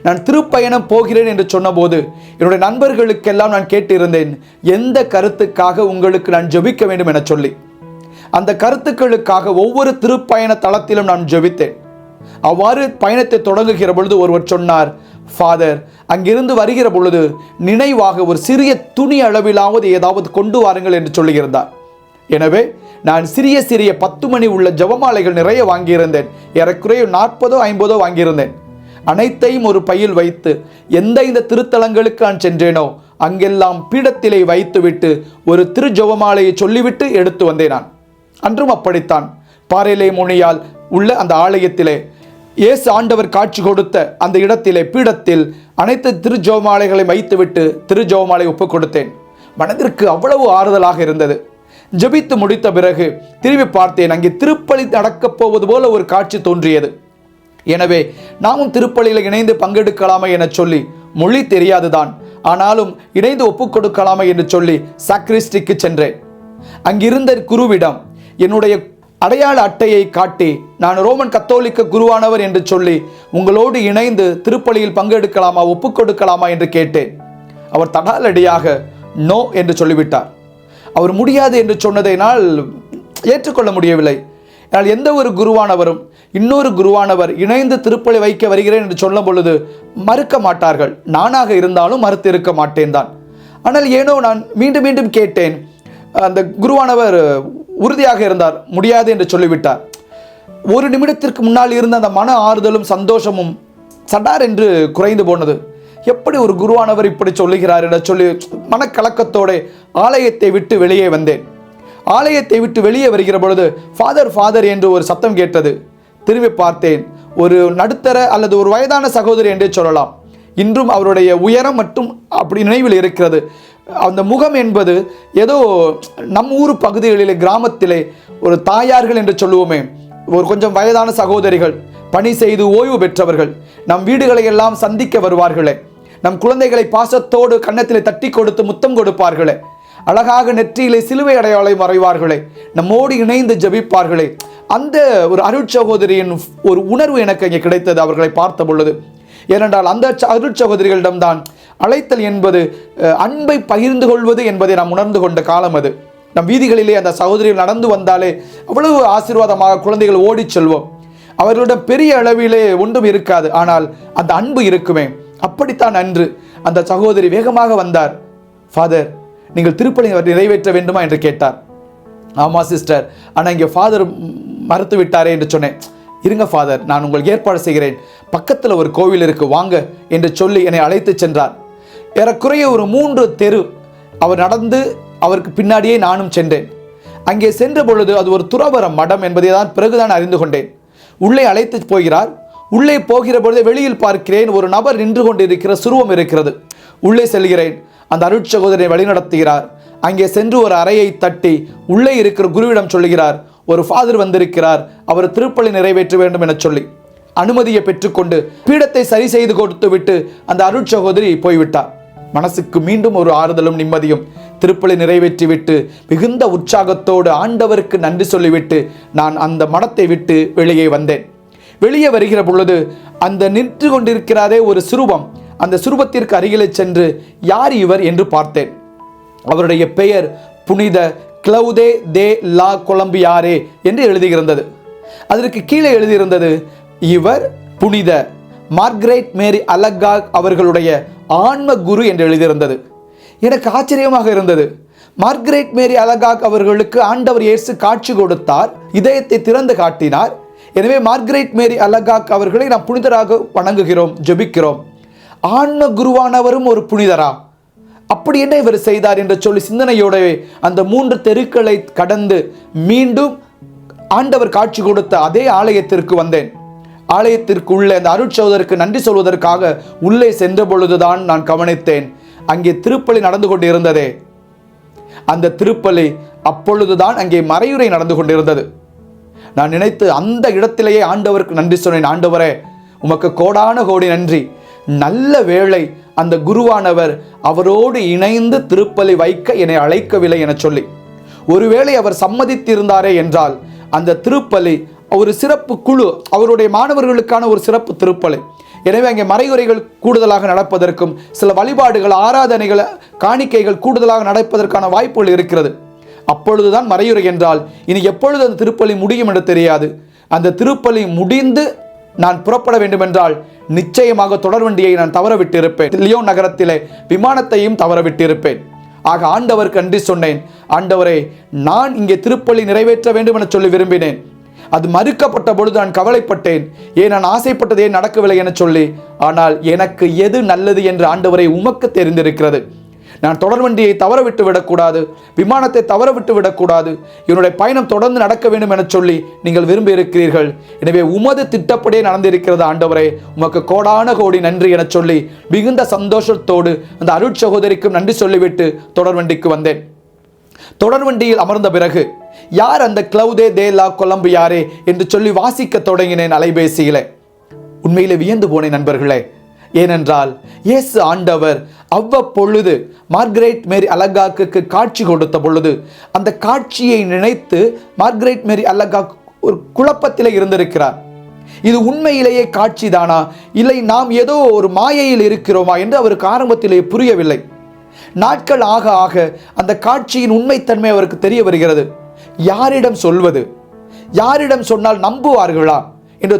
நான் திருப்பயணம் போகிறேன் என்று சொன்னபோது என்னுடைய நண்பர்களுக்கெல்லாம் நான் கேட்டிருந்தேன், எந்த கருத்துக்காக உங்களுக்கு நான் ஜெபிக்க வேண்டும் என சொல்லி. அந்த கருத்துக்களுக்காக ஒவ்வொரு திருப்பயண தளத்திலும் நான் ஜெபித்தேன். அவ்வாறு பயணத்தை தொடங்குகிற பொழுது ஒருவர் சொன்னார், ஃபாதர், அங்கிருந்து வருகிற பொழுது நினைவாக ஒரு சிறிய துணி அளவிலாவது ஏதாவது கொண்டு வாருங்கள் என்று சொல்லியிருந்தார். எனவே நான் சிறிய 10 மணி உள்ள ஜெபமாலைகள் நிறைய வாங்கியிருந்தேன். ஏறக்குறைய 40-50 வாங்கியிருந்தேன். அனைத்தையும் ஒரு பையில் வைத்து இந்த திருத்தலங்களுக்கு நான் சென்றேனோ அங்கெல்லாம் பீடத்திலே வைத்துவிட்டு ஒரு திரு ஜெபமாலையை சொல்லிவிட்டு எடுத்து வந்தேன். நான் அன்றும் அப்படித்தான். பாரே லே மோனியால் உள்ள அந்த ஆலயத்திலே இயேசு ஆண்டவர் காட்சி கொடுத்த அந்த இடத்திலே பீடத்தில் அனைத்து திரு ஜெபமாலைகளை வைத்துவிட்டு திரு ஜெபமாலை ஒப்புக் கொடுத்தேன். மனதிற்கு அவ்வளவு ஆறுதலாக இருந்தது. ஜெபித்து முடித்த பிறகு திரும்பி பார்த்தேன். அங்கே திருப்பலி நடக்கப் போவது போல ஒரு காட்சி தோன்றியது. எனவே நாமும் திருப்பலியில் இணைந்து பங்கெடுக்கலாமா என சொல்லி, மொழி தெரியாதுதான், ஆனாலும் இணைந்து ஒப்புக் கொடுக்கலாமா என்று சொல்லி சாக்ரிஸ்டிக்கு சென்றேன். அங்கிருந்த குருவிடம் என்னுடைய அடையாள அட்டையை காட்டி, நான் ரோமன் கத்தோலிக்க குருவானவர் என்று சொல்லி உங்களோடு இணைந்து திருப்பலியில் பங்கெடுக்கலாமா, ஒப்புக் கொடுக்கலாமா என்று கேட்டேன். அவர் தடாலடியாக நோ என்று சொல்லிவிட்டார். அவர் முடியாது என்று சொன்னதை நான் ஏற்றுக்கொள்ள முடியவில்லை. ஆனால் எந்த ஒரு குருவானவரும் இன்னொரு குருவானவர் இணைந்து திருப்பலி வைக்க வருகிறேன் என்று சொல்லும் பொழுது மறுக்க மாட்டார்கள். நானாக இருந்தாலும் மறுத்து இருக்க மாட்டேன் தான். ஆனால் ஏனோ நான் மீண்டும் மீண்டும் கேட்டேன். அந்த குருவானவர் உறுதியாக இருந்தார், முடியாது என்று சொல்லிவிட்டார். ஒரு நிமிடத்திற்கு முன்னால் இருந்த அந்த மன ஆறுதலும் சந்தோஷமும் சடார் என்று குறைந்து போனது. எப்படி ஒரு குருவானவர் இப்படி சொல்லுகிறார் என சொல்லி மனக்கலக்கத்தோடு ஆலயத்தை விட்டு வெளியே வந்தேன். ஆலயத்தை விட்டு வெளியே வருகிற பொழுது ஃபாதர் ஃபாதர் என்று ஒரு சத்தம் கேட்டது. திரும்பி பார்த்தேன். ஒரு நடுத்தர அல்லது ஒரு வயதான சகோதரி என்றே சொல்லலாம். இன்றும் அவருடைய உயரம் மட்டும் அப்படி நினைவில் இருக்கிறது. அந்த முகம் என்பது ஏதோ நம் ஊர் பகுதிகளிலே கிராமத்திலே ஒரு தாயார்கள் என்று சொல்லுவோமே, ஒரு கொஞ்சம் வயதான சகோதரிகள், பணி செய்து ஓய்வு பெற்றவர்கள், நம் வீடுகளை எல்லாம் சந்திக்க வருவார்களே, நம் குழந்தைகளை பாசத்தோடு கன்னத்திலே தட்டி கொடுத்து முத்தம் கொடுப்பார்களே, அழகாக நெற்றியிலே சிலுவை அடையாளம் வரைவார்களே, நம்மோடு இணைந்து ஜெபிப்பார்களே, அந்த ஒரு அருட்சகோதரியின் ஒரு உணர்வு எனக்கு இங்கே கிடைத்தது அவர்களை பார்த்த பொழுது. ஏனென்றால் அந்த அருட்சகோதரிகளிடம்தான் அழைத்தல் என்பது அன்பை பகிர்ந்து கொள்வது என்பதை நாம் உணர்ந்து கொண்ட காலம் அது. நம் வீதிகளிலே அந்த சகோதரிகள் நடந்து வந்தாலே அவ்வளவு ஆசீர்வாதமாக குழந்தைகள் ஓடிச் செல்வோம். அவர்களிடம் பெரிய அளவிலே ஒன்றும் இருக்காது, ஆனால் அந்த அன்பு இருக்குமே. அப்படித்தான் அன்று அந்த சகோதரி வேகமாக வந்தார். ஃபாதர், நீங்கள் திருப்பலி நிறைவேற்ற வேண்டுமா என்று கேட்டார். ஆமாம் சிஸ்டர், ஆனால் இங்கே ஃபாதர் மறுத்து விட்டாரே என்று சொன்னேன். இருங்க ஃபாதர், நான் உங்களுக்கு ஏற்பாடு செய்கிறேன், பக்கத்தில் ஒரு கோவில் இருக்கு, வாங்க என்று சொல்லி என்னை அழைத்து சென்றார். ஏறக்குறைய ஒரு 3 தெரு அவர் நடந்து, அவருக்கு பின்னாடியே நானும் சென்றேன். அங்கே சென்ற பொழுது அது ஒரு துறவற மடம் என்பதை தான் பிறகுதான் அறிந்து கொண்டேன். உள்ளே அழைத்து போகிறார். உள்ளே போகிற பொழுது வெளியில் பார்க்கிறேன், ஒரு நபர் நின்று கொண்டிருக்கிற சுருவம் இருக்கிறது. உள்ளே செல்கிறேன். அந்த அருட்சகோதரனை வழிநடத்துகிறார். அங்கே சென்று ஒரு அறையை தட்டி உள்ளே இருக்கிற குருவிடம் சொல்லுகிறார், ஒரு ஃபாதர் வந்திருக்கிறார், அவர் திருப்பலி நிறைவேற்ற வேண்டும் என சொல்லி அனுமதியை பெற்றுக்கொண்டு பீடத்தை சரி செய்து கொடுத்து விட்டு அந்த அருட்சகோதரி போய்விட்டார். மனசுக்கு மீண்டும் ஒரு ஆறுதலும் நிம்மதியும். திருப்பலி நிறைவேற்றிவிட்டு மிகுந்த உற்சாகத்தோடு ஆண்டவருக்கு நன்றி சொல்லிவிட்டு நான் அந்த மடத்தை விட்டு வெளியே வந்தேன். வெளியே வருகிற பொழுது அந்த நின்று கொண்டிருக்கிறாரே ஒரு சுரூபம், அந்த சுரூபத்திற்கு அருகிலே சென்று யார் இவர் என்று பார்த்தேன். அவருடைய பெயர் புனித கிளவுதே தே லா கொலம்பியாரே என்று எழுதியிருந்தது. அதற்கு கீழே எழுதியிருந்தது, இவர் புனித மார்கரெட் மேரி அலகாக் அவர்களுடைய ஆன்ம குரு என்று எழுதியிருந்தது. எனக்கு ஆச்சரியமாக இருந்தது. மார்கரெட் மேரி அலகாக் அவர்களுக்கு ஆண்டவர் இயேசு காட்சி கொடுத்தார், இதயத்தை திறந்து காட்டினார். எனவே மார்கரெட் மேரி அலகாக் அவர்களை நாம் புனிதராக வணங்குகிறோம், ஜெபிக்கிறோம். ஆன்ம குருவானவரும் ஒரு புனிதரா? அப்படி என்ன இவர் செய்தார் என்று சொல்லி சிந்தனையோடவே அந்த 3 தெருக்களை கடந்து மீண்டும் ஆண்டவர் காட்சி கொடுத்த அதே ஆலயத்திற்கு வந்தேன். ஆலயத்திற்கு உள்ளே அந்த அருட்சகோதரருக்கு நன்றி சொல்வதற்காக உள்ளே சென்ற பொழுதுதான் நான் கவனித்தேன், அங்கே திருப்பலி நடந்து கொண்டிருந்ததே. அந்த திருப்பலி அப்பொழுதுதான் அங்கே மறையுரை நடந்து கொண்டிருந்தது. நான் நினைத்து அந்த இடத்திலேயே ஆண்டவருக்கு நன்றி சொன்னேன். ஆண்டவரே, உமக்கு கோடான கோடி நன்றி. நல்ல வேளை அந்த குருவானவர் அவரோடு இணைந்து திருப்பலி வைக்க என்னை அழைக்கவில்லை என சொல்லி, ஒருவேளை அவர் சம்மதித்திருந்தாரே என்றால் அந்த திருப்பலி ஒரு சிறப்பு குழு, அவருடைய மாணவர்களுக்கான ஒரு சிறப்பு திருப்பலி. எனவே அங்கே மறையுரைகள் கூடுதலாக நடப்பதற்கும் சில வழிபாடுகள், ஆராதனைகள், காணிக்கைகள் கூடுதலாக நடப்பதற்கான வாய்ப்புகள் இருக்கிறது. அப்பொழுதுதான் மறையுரை என்றால் இனி எப்பொழுது அந்த திருப்பலி முடியும் என்று தெரியாது. அந்த திருப்பலி முடிந்து நான் புறப்பட வேண்டும் என்றால் நிச்சயமாக தொடர்வண்டியை நான் தவறவிட்டு இருப்பேன். லியோன் நகரத்திலே விமானத்தையும் தவறவிட்டு இருப்பேன். ஆக ஆண்டவருக்கு நன்றி சொன்னேன். ஆண்டவரே, நான் இங்கே திருப்பலி நிறைவேற்ற வேண்டும் என சொல்லி விரும்பினேன். அது மறுக்கப்பட்ட பொழுது நான் கவலைப்பட்டேன். ஏன் நான் ஆசைப்பட்டதே நடக்கவில்லை என சொல்லி. ஆனால் எனக்கு எது நல்லது என்று ஆண்டவரை உமக்கு தெரிந்திருக்கிறது. நான் தொடர்வண்டியை தவறவிட்டு விடக்கூடாது, விமானத்தை தவறவிட்டு விடக்கூடாது, என்னுடைய பயணம் தொடர்ந்து நடக்க வேண்டும் என சொல்லி நீங்கள் விரும்பி இருக்கிறீர்கள். எனவே உமது திட்டப்படியே நடந்திருக்கிறது ஆண்டவரே, உமக்கு கோடான கோடி நன்றி என சொல்லி மிகுந்த சந்தோஷத்தோடு அந்த அருட்சகோதரிக்கும் நன்றி சொல்லிவிட்டு தொடர்வண்டிக்கு வந்தேன். தொடர்வண்டியில் அமர்ந்த பிறகு யார் அந்த கிளவுதே தே லா கொலம்பியாரே என்று சொல்லி வாசிக்க தொடங்கினேன் அலைபேசியிலே. உண்மையிலே வியந்து போனேன் நண்பர்களே. ஏனென்றால் இயேசு ஆண்டவர் அவ்வப்பொழுது மார்கரெட் மேரி அலகாக்கு காட்சி கொடுத்த பொழுது அந்த காட்சியை நினைத்து மார்கரெட் மேரி அலகாக் ஒரு குழப்பத்திலே இருந்திருக்கிறார். இது உண்மையிலேயே காட்சி தானா, இல்லை நாம் ஏதோ ஒரு மாயையில் இருக்கிறோமா என்று அவருக்கு ஆரம்பத்திலே புரியவில்லை. நாட்கள் ஆக ஆக அந்த காட்சியின் உண்மைத்தன்மை அவருக்கு தெரிய வருகிறது. யாரிடம் சொல்வது, யாரிடம் சொன்னால் நம்புவார்களா என்று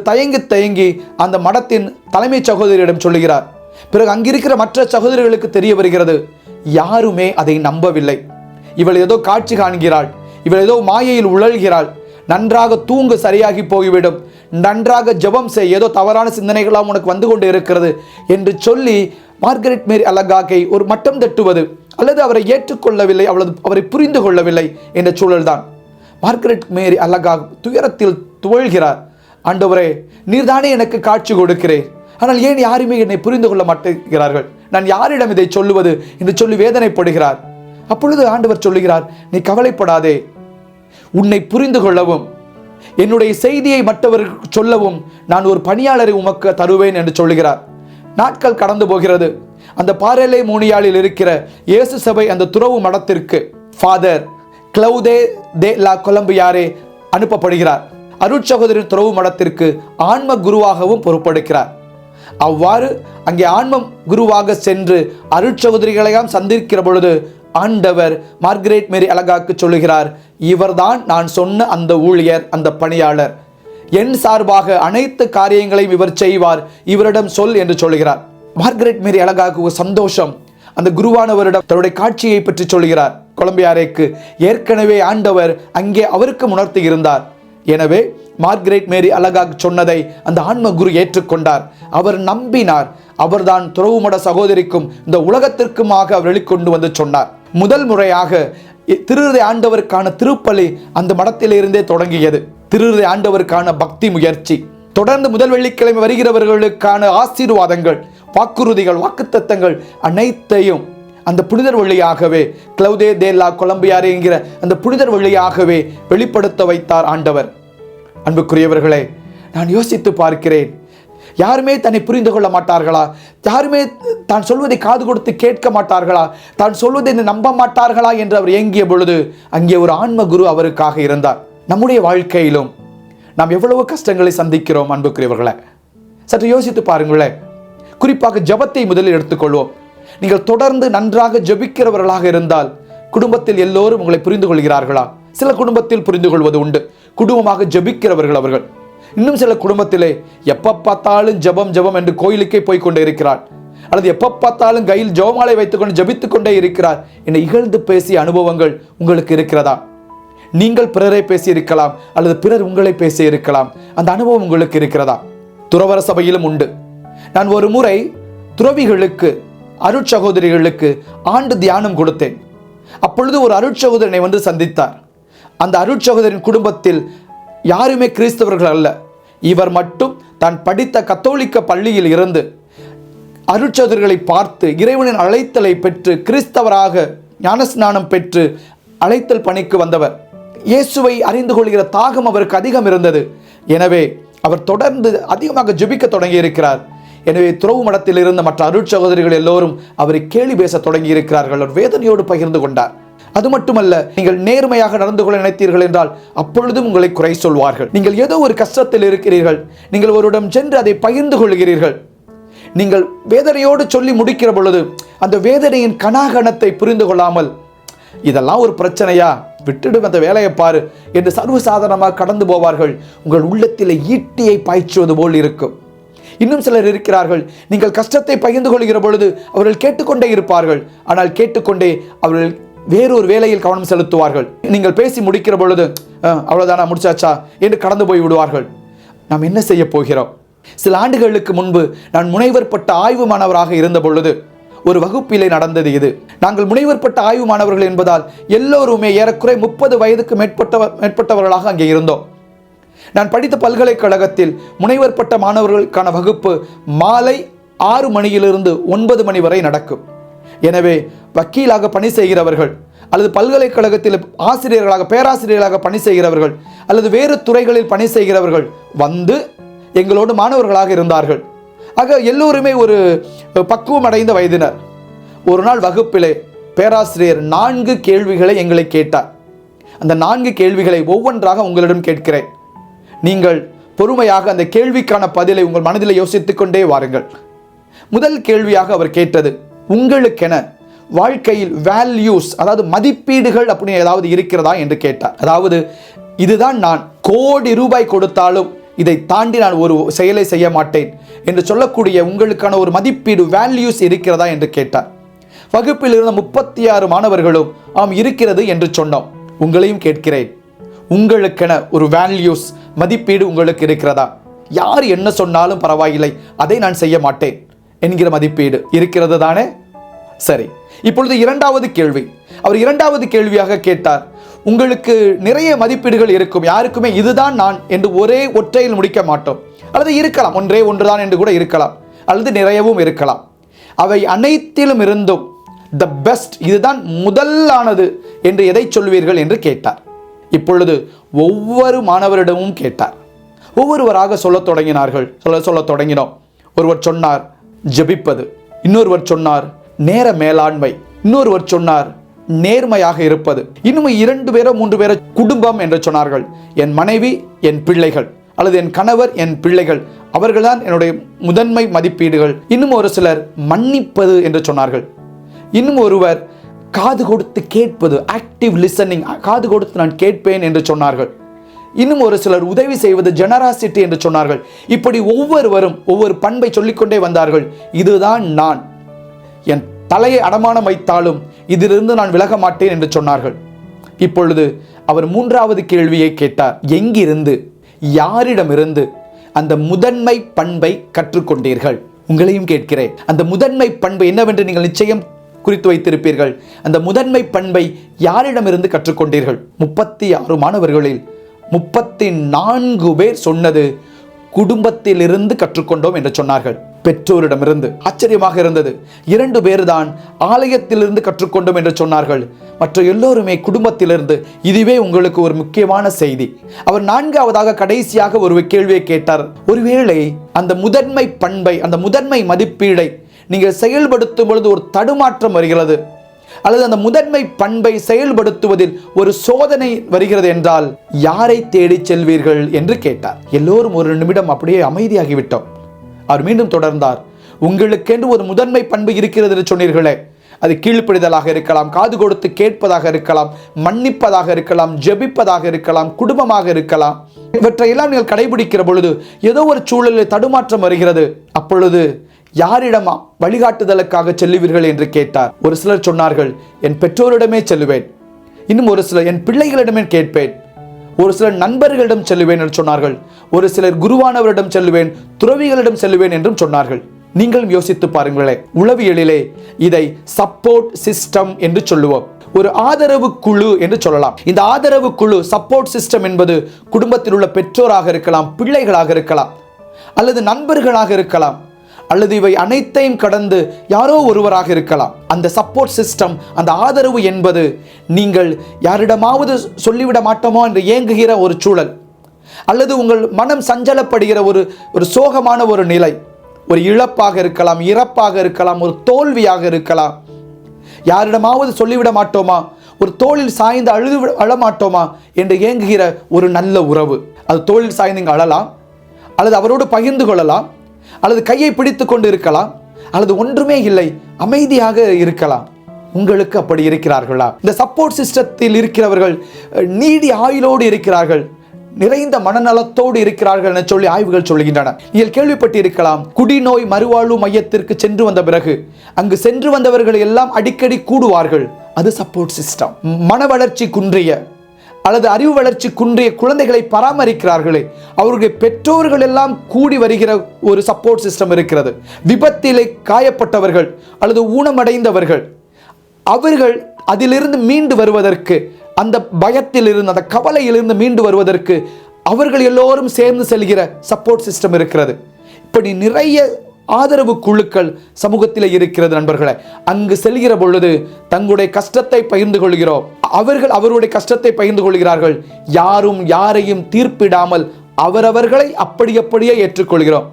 தயங்கி அந்த மடத்தின் தலைமை சகோதரியிடம் சொல்லுகிறார். பிறகு அங்கிருக்கிற மற்ற சகோதரிகளுக்கு தெரிய வருகிறது, யாருமே அதை நம்பவில்லை. இவள் ஏதோ காட்சி காண்கிறாள், இவள் ஏதோ மாயையில் உழல்கிறாள், நன்றாக தூங்கு சரியாகி போய்விடும், நன்றாக ஜெபம் செய், ஏதோ தவறான சிந்தனைகளாம் உனக்கு வந்து கொண்டு இருக்கிறது என்று சொல்லி மார்கரெட் மேரி அலகாக்கை ஒரு மட்டம் தட்டுவது அல்லது அவரை ஏற்றுக்கொள்ளவில்லை, அவரை புரிந்து கொள்ளவில்லை என்ற சூழல்தான். மார்கரெட் மேரி அலகாக் துயரத்தில் துவழ்கிறார். ஆண்டவரே, நீர்தானே எனக்கு காட்சி கொடுக்கிறேன், ஆனால் ஏன் யாருமே என்னை புரிந்து கொள்ள மாட்டேங்கிறார்கள், நான் யாரிடம் இதை சொல்லுவது என்று சொல்லி வேதனைப்படுகிறார். அப்பொழுது ஆண்டவர் சொல்லுகிறார், நீ கவலைப்படாதே, உன்னை புரிந்து கொள்ளவும் என்னுடைய செய்தியை மற்றவர்களுக்கு சொல்லவும் நான் ஒரு பணியாளரை உமக்கு தருவேன் என்று சொல்லுகிறார். நாட்கள் கடந்து போகிறது. அந்த பாரலே மோனியாலில் இருக்கிற இயேசு சபை அந்த துறவு மடத்திற்கு ஃபாதர் கிளவுதே தே லா கொலம்பியாரே அனுப்பப்படுகிறார். அருட்சகோதரின் துறவு மடத்திற்கு ஆன்ம குருவாகவும் பொறுப்படுகிறார். அவ்வாறு அங்கே ஆன்ம குருவாக சென்று அருட்சகோதரிகளையும் சந்திக்கிற பொழுது ஆண்டவர் மார்கரெட் மேரி அலகாக்கு சொல்லுகிறார், இவர்தான் நான் சொன்ன அந்த ஊழியர், அந்த பணியாளர். என் சார்பாக அனைத்து காரியங்களையும் இவர் செய்வார், இவரிடம் சொல் என்று சொல்லுகிறார். மார்கரெட் மேரி அலகாக்கு ஒரு சந்தோஷம். அந்த குருவானவரிடம் தன்னுடைய காட்சியை பற்றி சொல்கிறார். கொலம்பியாரேக்கு ஏற்கனவே ஆண்டவர் அங்கே அவருக்கு உணர்த்தி இருந்தார். எனவே மார்கரெட் மேரி அலகாக் சொன்னதை அந்த ஆன்ம குரு ஏற்றுக்கொண்டார். அவர் நம்பினார். அவர்தான் துறவுமட சகோதரிக்கும் இந்த உலகத்திற்குமாக அவர் வெளிக்கொண்டு வந்து சொன்னார். முதல் முறையாக திருஹிருதய ஆண்டவருக்கான திருப்பலி அந்த மடத்திலிருந்தே தொடங்கியது. திருஹிருதய ஆண்டவருக்கான பக்தி முயற்சி தொடர்ந்து முதல் வெள்ளிக்கிழமை வருகிறவர்களுக்கான ஆசீர்வாதங்கள், வாக்குறுதிகள், வாக்குத்தத்தங்கள் அனைத்தையும் அந்த புனிதர் வழியாகவே, கிளவுதே தேல்லா கொலம்பியாரே என்கிற அந்த புனிதர் வழியாகவே வெளிப்படுத்த வைத்தார் ஆண்டவர். அன்புக்குரியவர்களே, நான் யோசித்து பார்க்கிறேன், யாருமே தன்னை புரிந்து கொள்ள மாட்டார்களா? யாருமே தான் சொல்வதை காது கொடுத்து கேட்க மாட்டார்களா? தான் சொல்வதை நம்ப மாட்டார்களா என்று அவர் ஏங்கிய பொழுது அங்கே ஒரு ஆன்ம குரு அவருக்காக இருந்தார். நம்முடைய வாழ்க்கையிலும் நாம் எவ்வளவு கஷ்டங்களை சந்திக்கிறோம் அன்புக்குரியவர்களே. சற்று யோசித்து பாருங்களேன். குறிப்பாக ஜெபத்தை முதலில் எடுத்துக்கொள்வோம். நீங்கள் தொடர்ந்து நன்றாக ஜெபிக்கிறவர்களாக இருந்தால் குடும்பத்தில் எல்லோரும் உங்களை புரிந்து கொள்கிறார்களா? சில குடும்பத்தில் புரிந்து கொள்வது உண்டு, குடும்பமாக ஜெபிக்கிறவர்கள் அவர்கள். இன்னும் சில குடும்பத்திலே எப்ப பார்த்தாலும் ஜெபம் ஜெபம் என்று கோயிலுக்கே போய் கொண்டே இருக்கிறார், அல்லது எப்ப பார்த்தாலும் கையில் ஜெபமாலை வைத்துக்கொண்டு ஜெபித்துக் கொண்டே இருக்கிறார் என்னை இகழ்ந்து பேசிய அனுபவங்கள் உங்களுக்கு இருக்கிறதா? நீங்கள் பிறரை பேசி இருக்கலாம், அல்லது பிறர் உங்களை பேசி இருக்கலாம். அந்த அனுபவம் உங்களுக்கு இருக்கிறதா? துறவர சபையிலும் உண்டு. நான் ஒரு முறை துறவிகளுக்கு, அருட்சகோதரிகளுக்கு ஆண்டு தியானம் கொடுத்தேன். அப்பொழுது ஒரு அருட்சகோதரனை வந்து சந்தித்தார். அந்த அருட்சகோதரின் குடும்பத்தில் யாருமே கிறிஸ்தவர்கள் அல்ல. இவர் மட்டும் தான் படித்த கத்தோலிக்க பள்ளியில் இருந்து அருட்சகோதரிகளை பார்த்து இறைவனின் அழைத்தலை பெற்று கிறிஸ்தவராக ஞானஸ்நானம் பெற்று அழைத்தல் பணிக்கு வந்தவர். இயேசுவை அறிந்து கொள்கிற தாகம் அவருக்கு அதிகம் இருந்தது. எனவே அவர் தொடர்ந்து அதிகமாக ஜெபிக்க தொடங்கி இருக்கிறார். எனவே துறவு மடத்தில் இருந்த மற்ற அருட்சகோதரிகள் எல்லோரும் அவரை கேலி பேச தொடங்கி இருக்கிறார்கள். அவர் வேதனையோடு பகிர்ந்து கொண்டார். அது மட்டுமல்ல, நீங்கள் நேர்மையாக நடந்து கொள்ள நினைத்தீர்கள் என்றால் அப்பொழுதும் உங்களை குறை சொல்வார்கள். நீங்கள் ஏதோ ஒரு கஷ்டத்தில் இருக்கிறீர்கள், நீங்கள் ஒருவரிடம் சென்று அதை பகிர்ந்து கொள்கிறீர்கள். நீங்கள் வேதனையோடு சொல்லி முடிக்கிற பொழுது அந்த வேதனையின் கனாகணத்தை புரிந்து கொள்ளாமல், இதெல்லாம் ஒரு பிரச்சனையா, விட்டுடும் அந்த வேலையை பாரு என்று சர்வசாதாரணமாக கடந்து போவார்கள். உங்கள் உள்ளத்தில் ஈட்டியை பாய்ச்சுவது போல் இருக்கும். இன்னும் சிலர் இருக்கிறார்கள், நீங்கள் கஷ்டத்தை பகிர்ந்து கொள்கிற பொழுது அவர்கள் கேட்டுக்கொண்டே இருப்பார்கள். ஆனால் கேட்டுக்கொண்டே அவர்கள் வேறொரு வேலையில் கவனம் செலுத்துவார்கள். நீங்கள் பேசி முடிக்கிற பொழுது அவ்வளவுதானா, முடிச்சாச்சா என்று கடந்து போய் விடுவார்கள். நாம் என்ன செய்ய போகிறோம்? சில ஆண்டுகளுக்கு முன்பு நான் முனைவர் பட்ட ஆய்வு மாணவராக இருந்த பொழுது ஒரு வகுப்பிலே நடந்தது இது. நாங்கள் முனைவர் பட்ட ஆய்வு மாணவர்கள் என்பதால் எல்லோருமே ஏறக்குறை 30 வயதுக்கு மேற்பட்டவர்களாக அங்கே இருந்தோம். நான் படித்த பல்கலைக்கழகத்தில் முனைவர் பட்ட மாணவர்களுக்கான வகுப்பு மாலை 6 மணியிலிருந்து 9 மணி வரை நடக்கும். எனவே வக்கீலாக பணி செய்கிறவர்கள், அல்லது பல்கலைக்கழகத்தில் ஆசிரியர்களாக, பேராசிரியர்களாக பணி செய்கிறவர்கள், அல்லது வேறு துறைகளில் பணி செய்கிறவர்கள் வந்து எங்களோடு மாணவர்களாக இருந்தார்கள். ஆக எல்லோருமே ஒரு பக்குவம் அடைந்த வயதினர். ஒரு நாள் வகுப்பிலே பேராசிரியர் 4 கேள்விகளை எங்களை கேட்டார். அந்த 4 கேள்விகளை ஒவ்வொன்றாக உங்களிடம் கேட்கிறேன். நீங்கள் பொறுமையாக அந்த கேள்விக்கான பதிலை உங்கள் மனதில் யோசித்துக் கொண்டே வாருங்கள். முதல் கேள்வியாக அவர் கேட்டது, உங்களுக்கென வாழ்க்கையில் வேல்யூஸ், அதாவது மதிப்பீடுகள் அப்படின்னு ஏதாவது இருக்கிறதா என்று கேட்டார். அதாவது இதுதான், நான் கோடி ரூபாய் கொடுத்தாலும் இதை தாண்டி நான் ஒரு செயலை செய்ய மாட்டேன் என்று சொல்லக்கூடிய உங்களுக்கான ஒரு மதிப்பீடு, வேல்யூஸ் இருக்கிறதா என்று கேட்டார். வகுப்பில் இருந்த 36 மாணவர்களும் ஆம் இருக்கிறது என்று சொன்னோம். உங்களையும் கேட்கிறேன், உங்களுக்கென ஒரு வேல்யூஸ், மதிப்பீடு உங்களுக்கு இருக்கிறதா? யார் என்ன சொன்னாலும் பரவாயில்லை, அதை நான் செய்ய மாட்டேன் என்கிற மதிப்பீடு இருக்கிறது தானே? சரி, இப்பொழுது இரண்டாவது கேள்வி. அவர் இரண்டாவது கேள்வியாக கேட்டார், உங்களுக்கு நிறைய மதிப்பீடுகள் இருக்கும், யாருக்குமே இதுதான் நான் என்று ஒரே ஒற்றையில் முடிக்க மாட்டோம். அல்லது இருக்கலாம், ஒன்றே ஒன்றுதான் என்று கூட இருக்கலாம், அல்லது நிறையவும் இருக்கலாம். அவை அனைத்திலும் இருந்தும் த பெஸ்ட், இதுதான் முதலானது என்று எதை சொல்வீர்கள் என்று கேட்டார். இப்பொழுது ஒவ்வொரு மாணவரிடமும் கேட்டார். ஒவ்வொருவராக சொல்லத் தொடங்கினார்கள். சொல்ல தொடங்கினோம். ஒருவர் சொன்னார் ஜெபிப்பது, இன்னொருவர் சொன்னார் நேர மேலாண்மை, இன்னொருவர் சொன்னார் நேர்மையாக இருப்பது, இன்னும் 2 பேரோ 3 பேரோ குடும்பம் என்று சொன்னார்கள். என் மனைவி, என் பிள்ளைகள். அல்லது என் கணவர், என் பிள்ளைகள், அவர்கள்தான் என்னுடைய முதன்மை மதிப்பீடுகள். இன்னும் ஒரு சிலர் மன்னிப்பது என்று சொன்னார்கள். இன்னும் ஒருவர் காது கொடுத்து கேட்பது, ஆக்டிவ் லிசனிங், காது கொடுத்து நான் கேட்பேன் என்று சொன்னார்கள். இன்னும் ஒரு சிலர் உதவி செய்வது, ஜெனராசிட்டி என்று சொன்னார்கள். இப்படி ஒவ்வொருவரும் ஒவ்வொரு பண்பை சொல்லிக்கொண்டே வந்தார்கள். இதுதான் நான், என் தலையை அடமானம் வைத்தாலும் இதிலிருந்து நான் விலக மாட்டேன் என்று சொன்னார்கள். இப்பொழுது அவர் மூன்றாவது கேள்வியை கேட்டார். எங்கிருந்து, யாரிடமிருந்து அந்த முதன்மை பண்பை கற்றுக்கொண்டீர்கள்? உங்களையும் கேட்கிறேன். அந்த முதன்மை பண்பு என்னவென்று நீங்கள் நிச்சயம் குறித்து வைத்திருப்பீர்கள். அந்த முதன்மை பண்பை யாரிடமிருந்து கற்றுக்கொண்டீர்கள்? 36 மாணவர்களில் 34 பேர் சொன்னது குடும்பத்திலிருந்து கற்றுக்கொண்டோம் என்று சொன்னார்கள். பெற்றோரிடமிருந்து. ஆச்சரியமாக இருந்தது. 2 பேர் தான் ஆலயத்திலிருந்து கற்றுக்கொண்டோம் என்று சொன்னார்கள். மற்ற எல்லோருமே குடும்பத்திலிருந்து. இதுவே உங்களுக்கு ஒரு முக்கியமான செய்தி. அவர் 4வதாக கடைசியாக ஒரு கேள்வியை கேட்டார். ஒருவேளை அந்த முதன்மை பண்பை, அந்த முதன்மை மதிப்பீடை நீங்கள் செயல்படுத்தும் பொழுது ஒரு தடுமாற்றம் வருகிறது, அல்லது அந்த முதன்மை பண்பை செயல்படுத்துவதில் ஒரு சோதனை வருகிறது என்றால் யாரை தேடி செல்வீர்கள் என்று கேட்டார். எல்லோரும் ஒரு நிமிடம் அப்படியே அமைதியாகிவிட்டோம். அவர் மீண்டும் தொடர்ந்தார். உங்களுக்கென்று ஒரு முதன்மை பண்பு இருக்கிறது என்று சொன்னீர்களே, அது கீழ்ப்படிதலாக இருக்கலாம், காது கொடுத்து கேட்பதாக இருக்கலாம், மன்னிப்பதாக இருக்கலாம், ஜெபிப்பதாக இருக்கலாம், குடும்பமாக இருக்கலாம். இவற்றையெல்லாம் நீங்கள் கடைபிடிக்கிற பொழுது ஏதோ ஒரு சூழலில் தடுமாற்றம் வருகிறது. அப்பொழுது யாரிடம் வழிகாட்டுதலுக்காக செல்லுவீர்கள் என்று கேட்டார். ஒரு சிலர் சொன்னார்கள், என் பெற்றோரிடமே செல்லுவேன். இன்னும் ஒரு சிலர் என் பிள்ளைகளிடமே கேட்பேன். ஒரு சிலர் நண்பர்களிடம் செல்லுவேன் என்று சொன்னார்கள். ஒரு சிலர் குருவானவரிடம் செல்லுவேன், துறவிகளிடம் செல்லுவேன் என்றும் சொன்னார்கள். நீங்களும் யோசித்து பாருங்களேன். உளவியலிலே இதை சப்போர்ட் சிஸ்டம் என்று சொல்லுவோம். ஒரு ஆதரவு குழு என்று சொல்லலாம். இந்த ஆதரவு குழு, சப்போர்ட் சிஸ்டம் என்பது குடும்பத்தில் உள்ள பெற்றோராக இருக்கலாம், பிள்ளைகளாக இருக்கலாம், அல்லது நண்பர்களாக இருக்கலாம், அல்லது இவை அனைத்தையும் கடந்து யாரோ ஒருவராக இருக்கலாம். அந்த சப்போர்ட் சிஸ்டம், அந்த ஆதரவு என்பது நீங்கள் யாரிடமாவது சொல்லிவிட மாட்டோமோ என்று ஏங்குகிற ஒரு சூழல், அல்லது உங்கள் மனம் சஞ்சலப்படுகிற ஒரு சோகமான ஒரு நிலை, ஒரு இழப்பாக இருக்கலாம், இறப்பாக இருக்கலாம், ஒரு தோல்வியாக இருக்கலாம். யாரிடமாவது சொல்லிவிட மாட்டோமா, ஒரு தோளில் சாய்ந்து அழமாட்டோமா என்று ஏங்குகிற ஒரு நல்ல உறவு. அது தோளில் சாய்ந்து இங்கு அழலாம், அல்லது அவரோடு பகிர்ந்து கொள்ளலாம், அல்லது கையை பிடித்து கொண்டு இருக்கலாம், அல்லது ஒன்றுமே இல்லை அமைதியாக இருக்கலாம். உங்களுக்கு அப்படி இருக்கிறார்களா? இந்த சப்போர்ட் சிஸ்டத்தில் இருக்கிறவர்கள் நீடி ஆயுளோடு இருக்கிறார்கள், நிறைந்த மனநலத்தோடு இருக்கிறார்கள் என சொல்லி ஆய்வுகள் சொல்கின்றன. நீங்கள் கேள்விப்பட்டிருக்கலாம், குடிநோய் மறுவாழ்வு மையத்திற்கு சென்று வந்த பிறகு அங்கு சென்று வந்தவர்கள் எல்லாம் அடிக்கடி கூடுவார்கள். அது சப்போர்ட் சிஸ்டம். மன வளர்ச்சி குன்றிய அல்லது அறிவு வளர்ச்சி குன்றிய குழந்தைகளை பராமரிக்கிறார்களே, அவர்களுடைய பெற்றோர்கள் எல்லாம் கூடி வருகிற ஒரு சப்போர்ட் சிஸ்டம் இருக்கிறது. விபத்திலே காயப்பட்டவர்கள் அல்லது ஊனமடைந்தவர்கள், அவர்கள் அதிலிருந்து மீண்டு வருவதற்கு, அந்த பயத்திலிருந்து, அந்த கவலையிலிருந்து மீண்டு வருவதற்கு அவர்கள் எல்லோரும் சேர்ந்து செல்கிற சப்போர்ட் சிஸ்டம் இருக்கிறது. இப்படி நிறைய ஆதரவு குழுக்கள் சமூகத்தில் இருக்கிறது நண்பர்களே. அங்கு செல்கிற பொழுது தங்களுடைய கஷ்டத்தை பகிர்ந்து கொள்கிறோம், அவர்கள் அவருடைய கஷ்டத்தை பகிர்ந்து கொள்கிறார்கள். யாரும் யாரையும் தீர்ப்பிடாமல் அவரவர்களை அப்படியே ஏற்றுக்கொள்கிறோம்.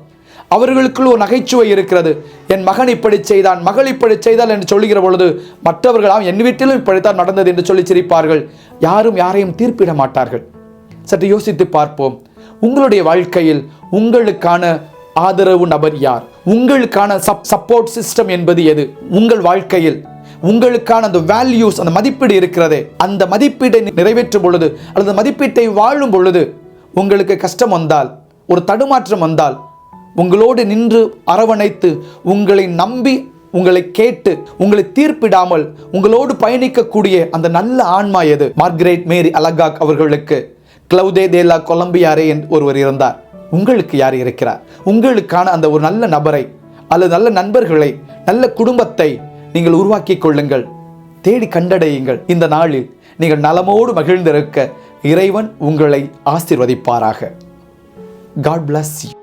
அவர்களுக்குள் ஒரு நகைச்சுவை இருக்கிறது. என் மகன் இப்படி செய்தான், மகள் இப்படி செய்தால் என்று சொல்லுகிற பொழுது மற்றவர்கள் என் வீட்டிலும் இப்படித்தான் நடந்தது என்று சொல்லி சிரிப்பார்கள். யாரும் யாரையும் தீர்ப்பிட மாட்டார்கள். சற்று யோசித்து பார்ப்போம். உங்களுடைய வாழ்க்கையில் உங்களுக்கான ஆதரவு நபர் யார்? உங்களுக்கான சப்போர்ட் சிஸ்டம் என்பது எது? உங்கள் வாழ்க்கையில் உங்களுக்கான அந்த வேல்யூஸ், அந்த மதிப்பீடு இருக்கிறதே, அந்த மதிப்பீட்டை நிறைவேற்றும் பொழுது அல்லது மதிப்பீட்டை வாழும் பொழுது உங்களுக்கு கஷ்டம் வந்தால், ஒரு தடுமாற்றம் வந்தால், உங்களோடு நின்று அரவணைத்து, உங்களை நம்பி, உங்களை கேட்டு, உங்களை தீர்ப்பிடாமல் உங்களோடு பயணிக்கக்கூடிய அந்த நல்ல ஆன்மா எது? மார்கரெட் மேரி அலகாக் அவர்களுக்கு கிளவுதே தே லா கொலம்பியாரே ஒருவர் இருந்தார். உங்களுக்கு யார் இருக்கிறார்? உங்களுக்கான அந்த ஒரு நல்ல நபரை அல்லது நல்ல நண்பர்களை, நல்ல குடும்பத்தை நீங்கள் உருவாக்கி கொள்ளுங்கள், தேடி கண்டடையுங்கள். இந்த நாளில் நீங்கள் நலமோடு மகிழ்ந்திருக்க இறைவன் உங்களை ஆசீர்வதிப்பாராக. God bless you.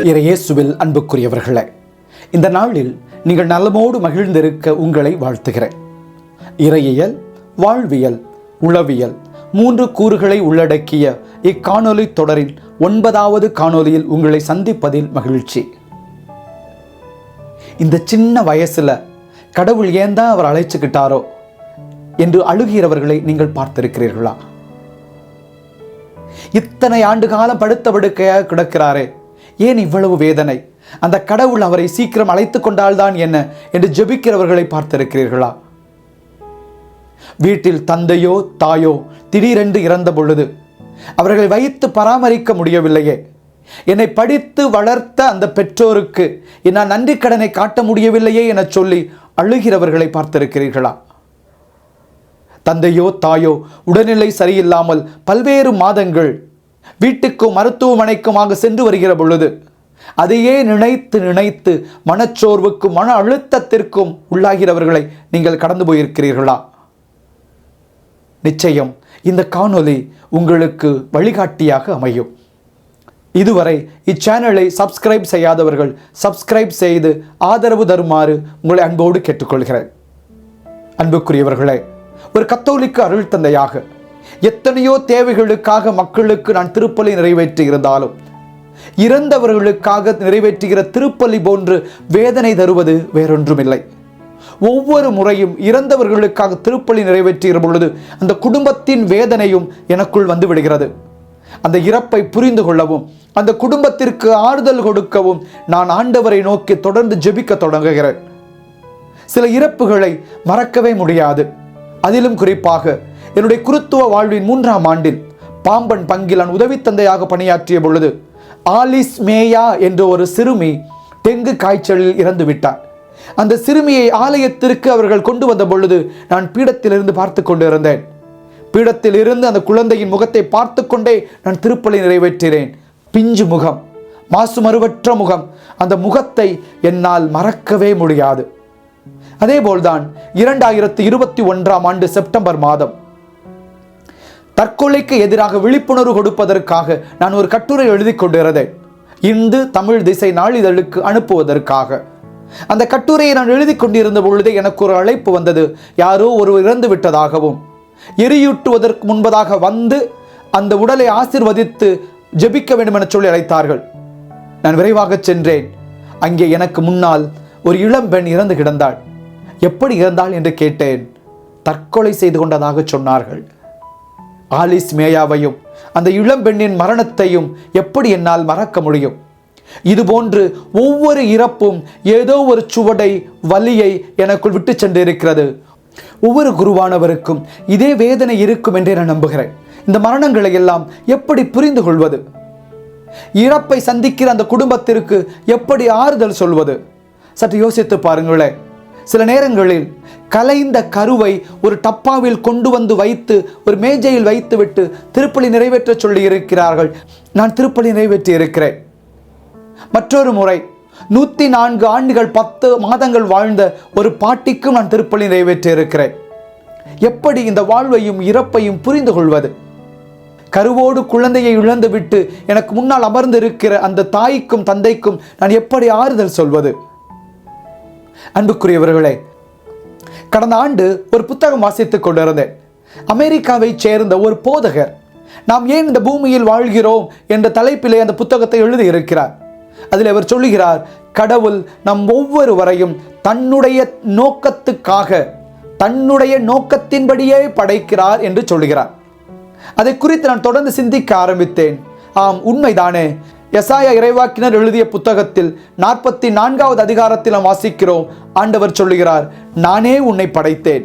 இயேசுவில் அன்புக்குரியவர்களே, இந்த நாளில் நீங்கள் நலமோடு மகிழ்ந்திருக்க உங்களை வாழ்த்துகிறேன். இறையியல், வாழ்வியல், உளவியல் 3 கூறுகளை உள்ளடக்கிய இக்காணொலி தொடரின் 9வது காணொலியில் உங்களை சந்திப்பதில் மகிழ்ச்சி. இந்த சின்ன வயசுல கடவுள் ஏன் தான் அவர் அழைச்சுக்கிட்டாரோ என்று அழுகிறவர்களை நீங்கள் பார்த்திருக்கிறீர்களா? இத்தனை ஆண்டு காலம் படுத்த படுக்கையாக கிடக்கிறாரே, ஏன் இவ்வளவு வேதனை? அந்த கடவுள் அவரை சீக்கிரம் அழைத்து கொண்டால்தான் என்ன என்று ஜெபிக்கிறவர்களை பார்த்திருக்கிறீர்களா? வீட்டில் தந்தையோ தாயோ திடீரென்று இறந்த பொழுது அவர்களை வைத்து பராமரிக்க முடியவில்லையே, என்னை படித்து வளர்த்த அந்த பெற்றோருக்கு என்னால் நன்றி கடனை காட்ட முடியவில்லையே என சொல்லி அழுகிறவர்களை பார்த்திருக்கிறீர்களா? தந்தையோ தாயோ உடல்நிலை சரியில்லாமல் பல்வேறு மாதங்கள் வீட்டுக்கும் மருத்துவமனைக்குமாக சென்று வருகிற பொழுது அதையே நினைத்து நினைத்து மனச்சோர்வுக்கும் மன அழுத்தத்திற்கும் உள்ளாகிறவர்களை நீங்கள் கடந்து போயிருக்கிறீர்களா? நிச்சயம் இந்த காணொலி உங்களுக்கு வழிகாட்டியாக அமையும். இதுவரை இச்சேனலை சப்ஸ்கிரைப் செய்யாதவர்கள் சப்ஸ்கிரைப் செய்து ஆதரவு தருமாறு உங்களை அன்போடு கேட்டுக்கொள்கிறேன். அன்புக்குரியவர்களே, ஒரு கத்தோலிக்க அருள் தந்தையாக எத்தனையோ தேவைகளுக்காக மக்களுக்கு நான் திருப்பலி நிறைவேற்றி இருந்தாலும் இறந்தவர்களுக்காக நிறைவேற்றுகிற திருப்பலி போன்று வேதனை தருவது வேறொன்றுமில்லை. ஒவ்வொரு முறையும் இறந்தவர்களுக்காக திருப்பலி நிறைவேற்றுகிற பொழுது அந்த குடும்பத்தின் வேதனையும் எனக்குள் வந்து விடுகிறது. அந்த இறப்பை புரிந்து கொள்ளவும் அந்த குடும்பத்திற்கு ஆறுதல் கொடுக்கவும் நான் ஆண்டவரை நோக்கி தொடர்ந்து ஜெபிக்க தொடங்குகிறேன். சில இறப்புகளை மறக்கவே முடியாது. அதிலும் குறிப்பாக என்னுடைய குருத்துவ வாழ்வின் 3ஆம் ஆண்டில் பாம்பன் பங்கில் நான் உதவி தந்தையாக பணியாற்றிய பொழுது ஆலிஸ் மேயா என்ற ஒரு சிறுமி டெங்கு காய்ச்சலில் இறந்து விட்டார். அந்த சிறுமியை ஆலயத்திற்கு அவர்கள் கொண்டு வந்த பொழுது நான் பீடத்திலிருந்து பார்த்து கொண்டிருந்தேன். பீடத்தில் இருந்து அந்த குழந்தையின் முகத்தை பார்த்து கொண்டே நான் திருப்பலி நிறைவேற்றினேன். பிஞ்சு முகம், மாசு மறுவற்ற முகம், அந்த முகத்தை என்னால் மறக்கவே முடியாது. அதேபோல்தான் 2021ஆம் ஆண்டு செப்டம்பர் மாதம் தற்கொலைக்கு எதிராக விழிப்புணர்வு கொடுப்பதற்காக நான் ஒரு கட்டுரை எழுதி கொண்டிருந்தேன். இந்து தமிழ் திசை நாளிதழுக்கு அனுப்புவதற்காக. அந்த கட்டுரையை நான் எழுதி கொண்டிருந்த பொழுதே எனக்கு ஒரு அழைப்பு வந்தது. யாரோ ஒருவர் இறந்து விட்டதாகவும் எரியூட்டுவதற்கு முன்பதாக வந்து அந்த உடலை ஆசீர்வதித்து ஜெபிக்க வேண்டும் என சொல்லி அழைத்தார்கள். நான் விரைவாக சென்றேன். அங்கே எனக்கு முன்னால் ஒரு இளம்பெண் இறந்து கிடந்தாள். எப்படி இறந்தாள் என்று கேட்டேன். தற்கொலை செய்து கொண்டதாக சொன்னார்கள். ஆலிஸ் மேயாவையும் அந்த இளம்பெண்ணின் மரணத்தையும் எப்படி என்னால் மறக்க முடியும்? இதுபோன்று ஒவ்வொரு இறப்பும் ஏதோ ஒரு சுவடை, வலியை எனக்குள் விட்டு சென்று இருக்கிறது. ஒவ்வொரு குருவானவருக்கும் இதே வேதனை இருக்கும் என்றே நான் நம்புகிறேன். இந்த மரணங்களை எல்லாம் எப்படி புரிந்து கொள்வது? இறப்பை சந்திக்கிற அந்த குடும்பத்திற்கு எப்படி ஆறுதல் சொல்வது? சற்று யோசித்து பாருங்களேன். சில நேரங்களில் கலைந்த கருவை ஒரு டப்பாவில் கொண்டு வந்து வைத்து ஒரு மேஜையில் வைத்துவிட்டு திருப்பலி நிறைவேற்ற சொல்லி இருக்கிறார்கள். நான் திருப்பலி நிறைவேற்றி இருக்கிறேன். மற்றொரு முறை 104 ஆண்டுகள் 10 மாதங்கள் வாழ்ந்த ஒரு பாட்டிக்கும் நான் திருப்பலி நிறைவேற்றி இருக்கிறேன். எப்படி இந்த வாழ்வையும் இறப்பையும் புரிந்து கொள்வது? கருவோடு குழந்தையை இழந்துவிட்டு எனக்கு முன்னால் அமர்ந்து இருக்கிற அந்த தாய்க்கும் தந்தைக்கும் நான் எப்படி ஆறுதல் சொல்வது? அன்புக்குரியவர்களே, கடந்த ஆண்டு ஒரு புத்தகம் வாசித்துக் கொண்டிருந்தேன். அமெரிக்காவை சேர்ந்த ஒரு போதகர் நாம் ஏன் இந்த பூமியில் வாழ்கிறோம் என்ற தலைப்பிலே அந்த புத்தகத்தை எழுதியிருக்கிறார். அதில் அவர் சொல்லுகிறார், கடவுள் நம் ஒவ்வொருவரையும் தன்னுடைய நோக்கத்துக்காக தன்னுடைய நோக்கத்தின்படியே படைக்கிறார் என்று சொல்லுகிறார். அதை குறித்து நான் தொடர்ந்து சிந்திக்க ஆரம்பித்தேன். ஆம், உண்மைதானே. எசாயா இறைவாக்கினர் எழுதிய புத்தகத்தில் 44வது அதிகாரத்தில் நாம் வாசிக்கிறோம். ஆண்டவர் சொல்லுகிறார், நானே உன்னை படைத்தேன்,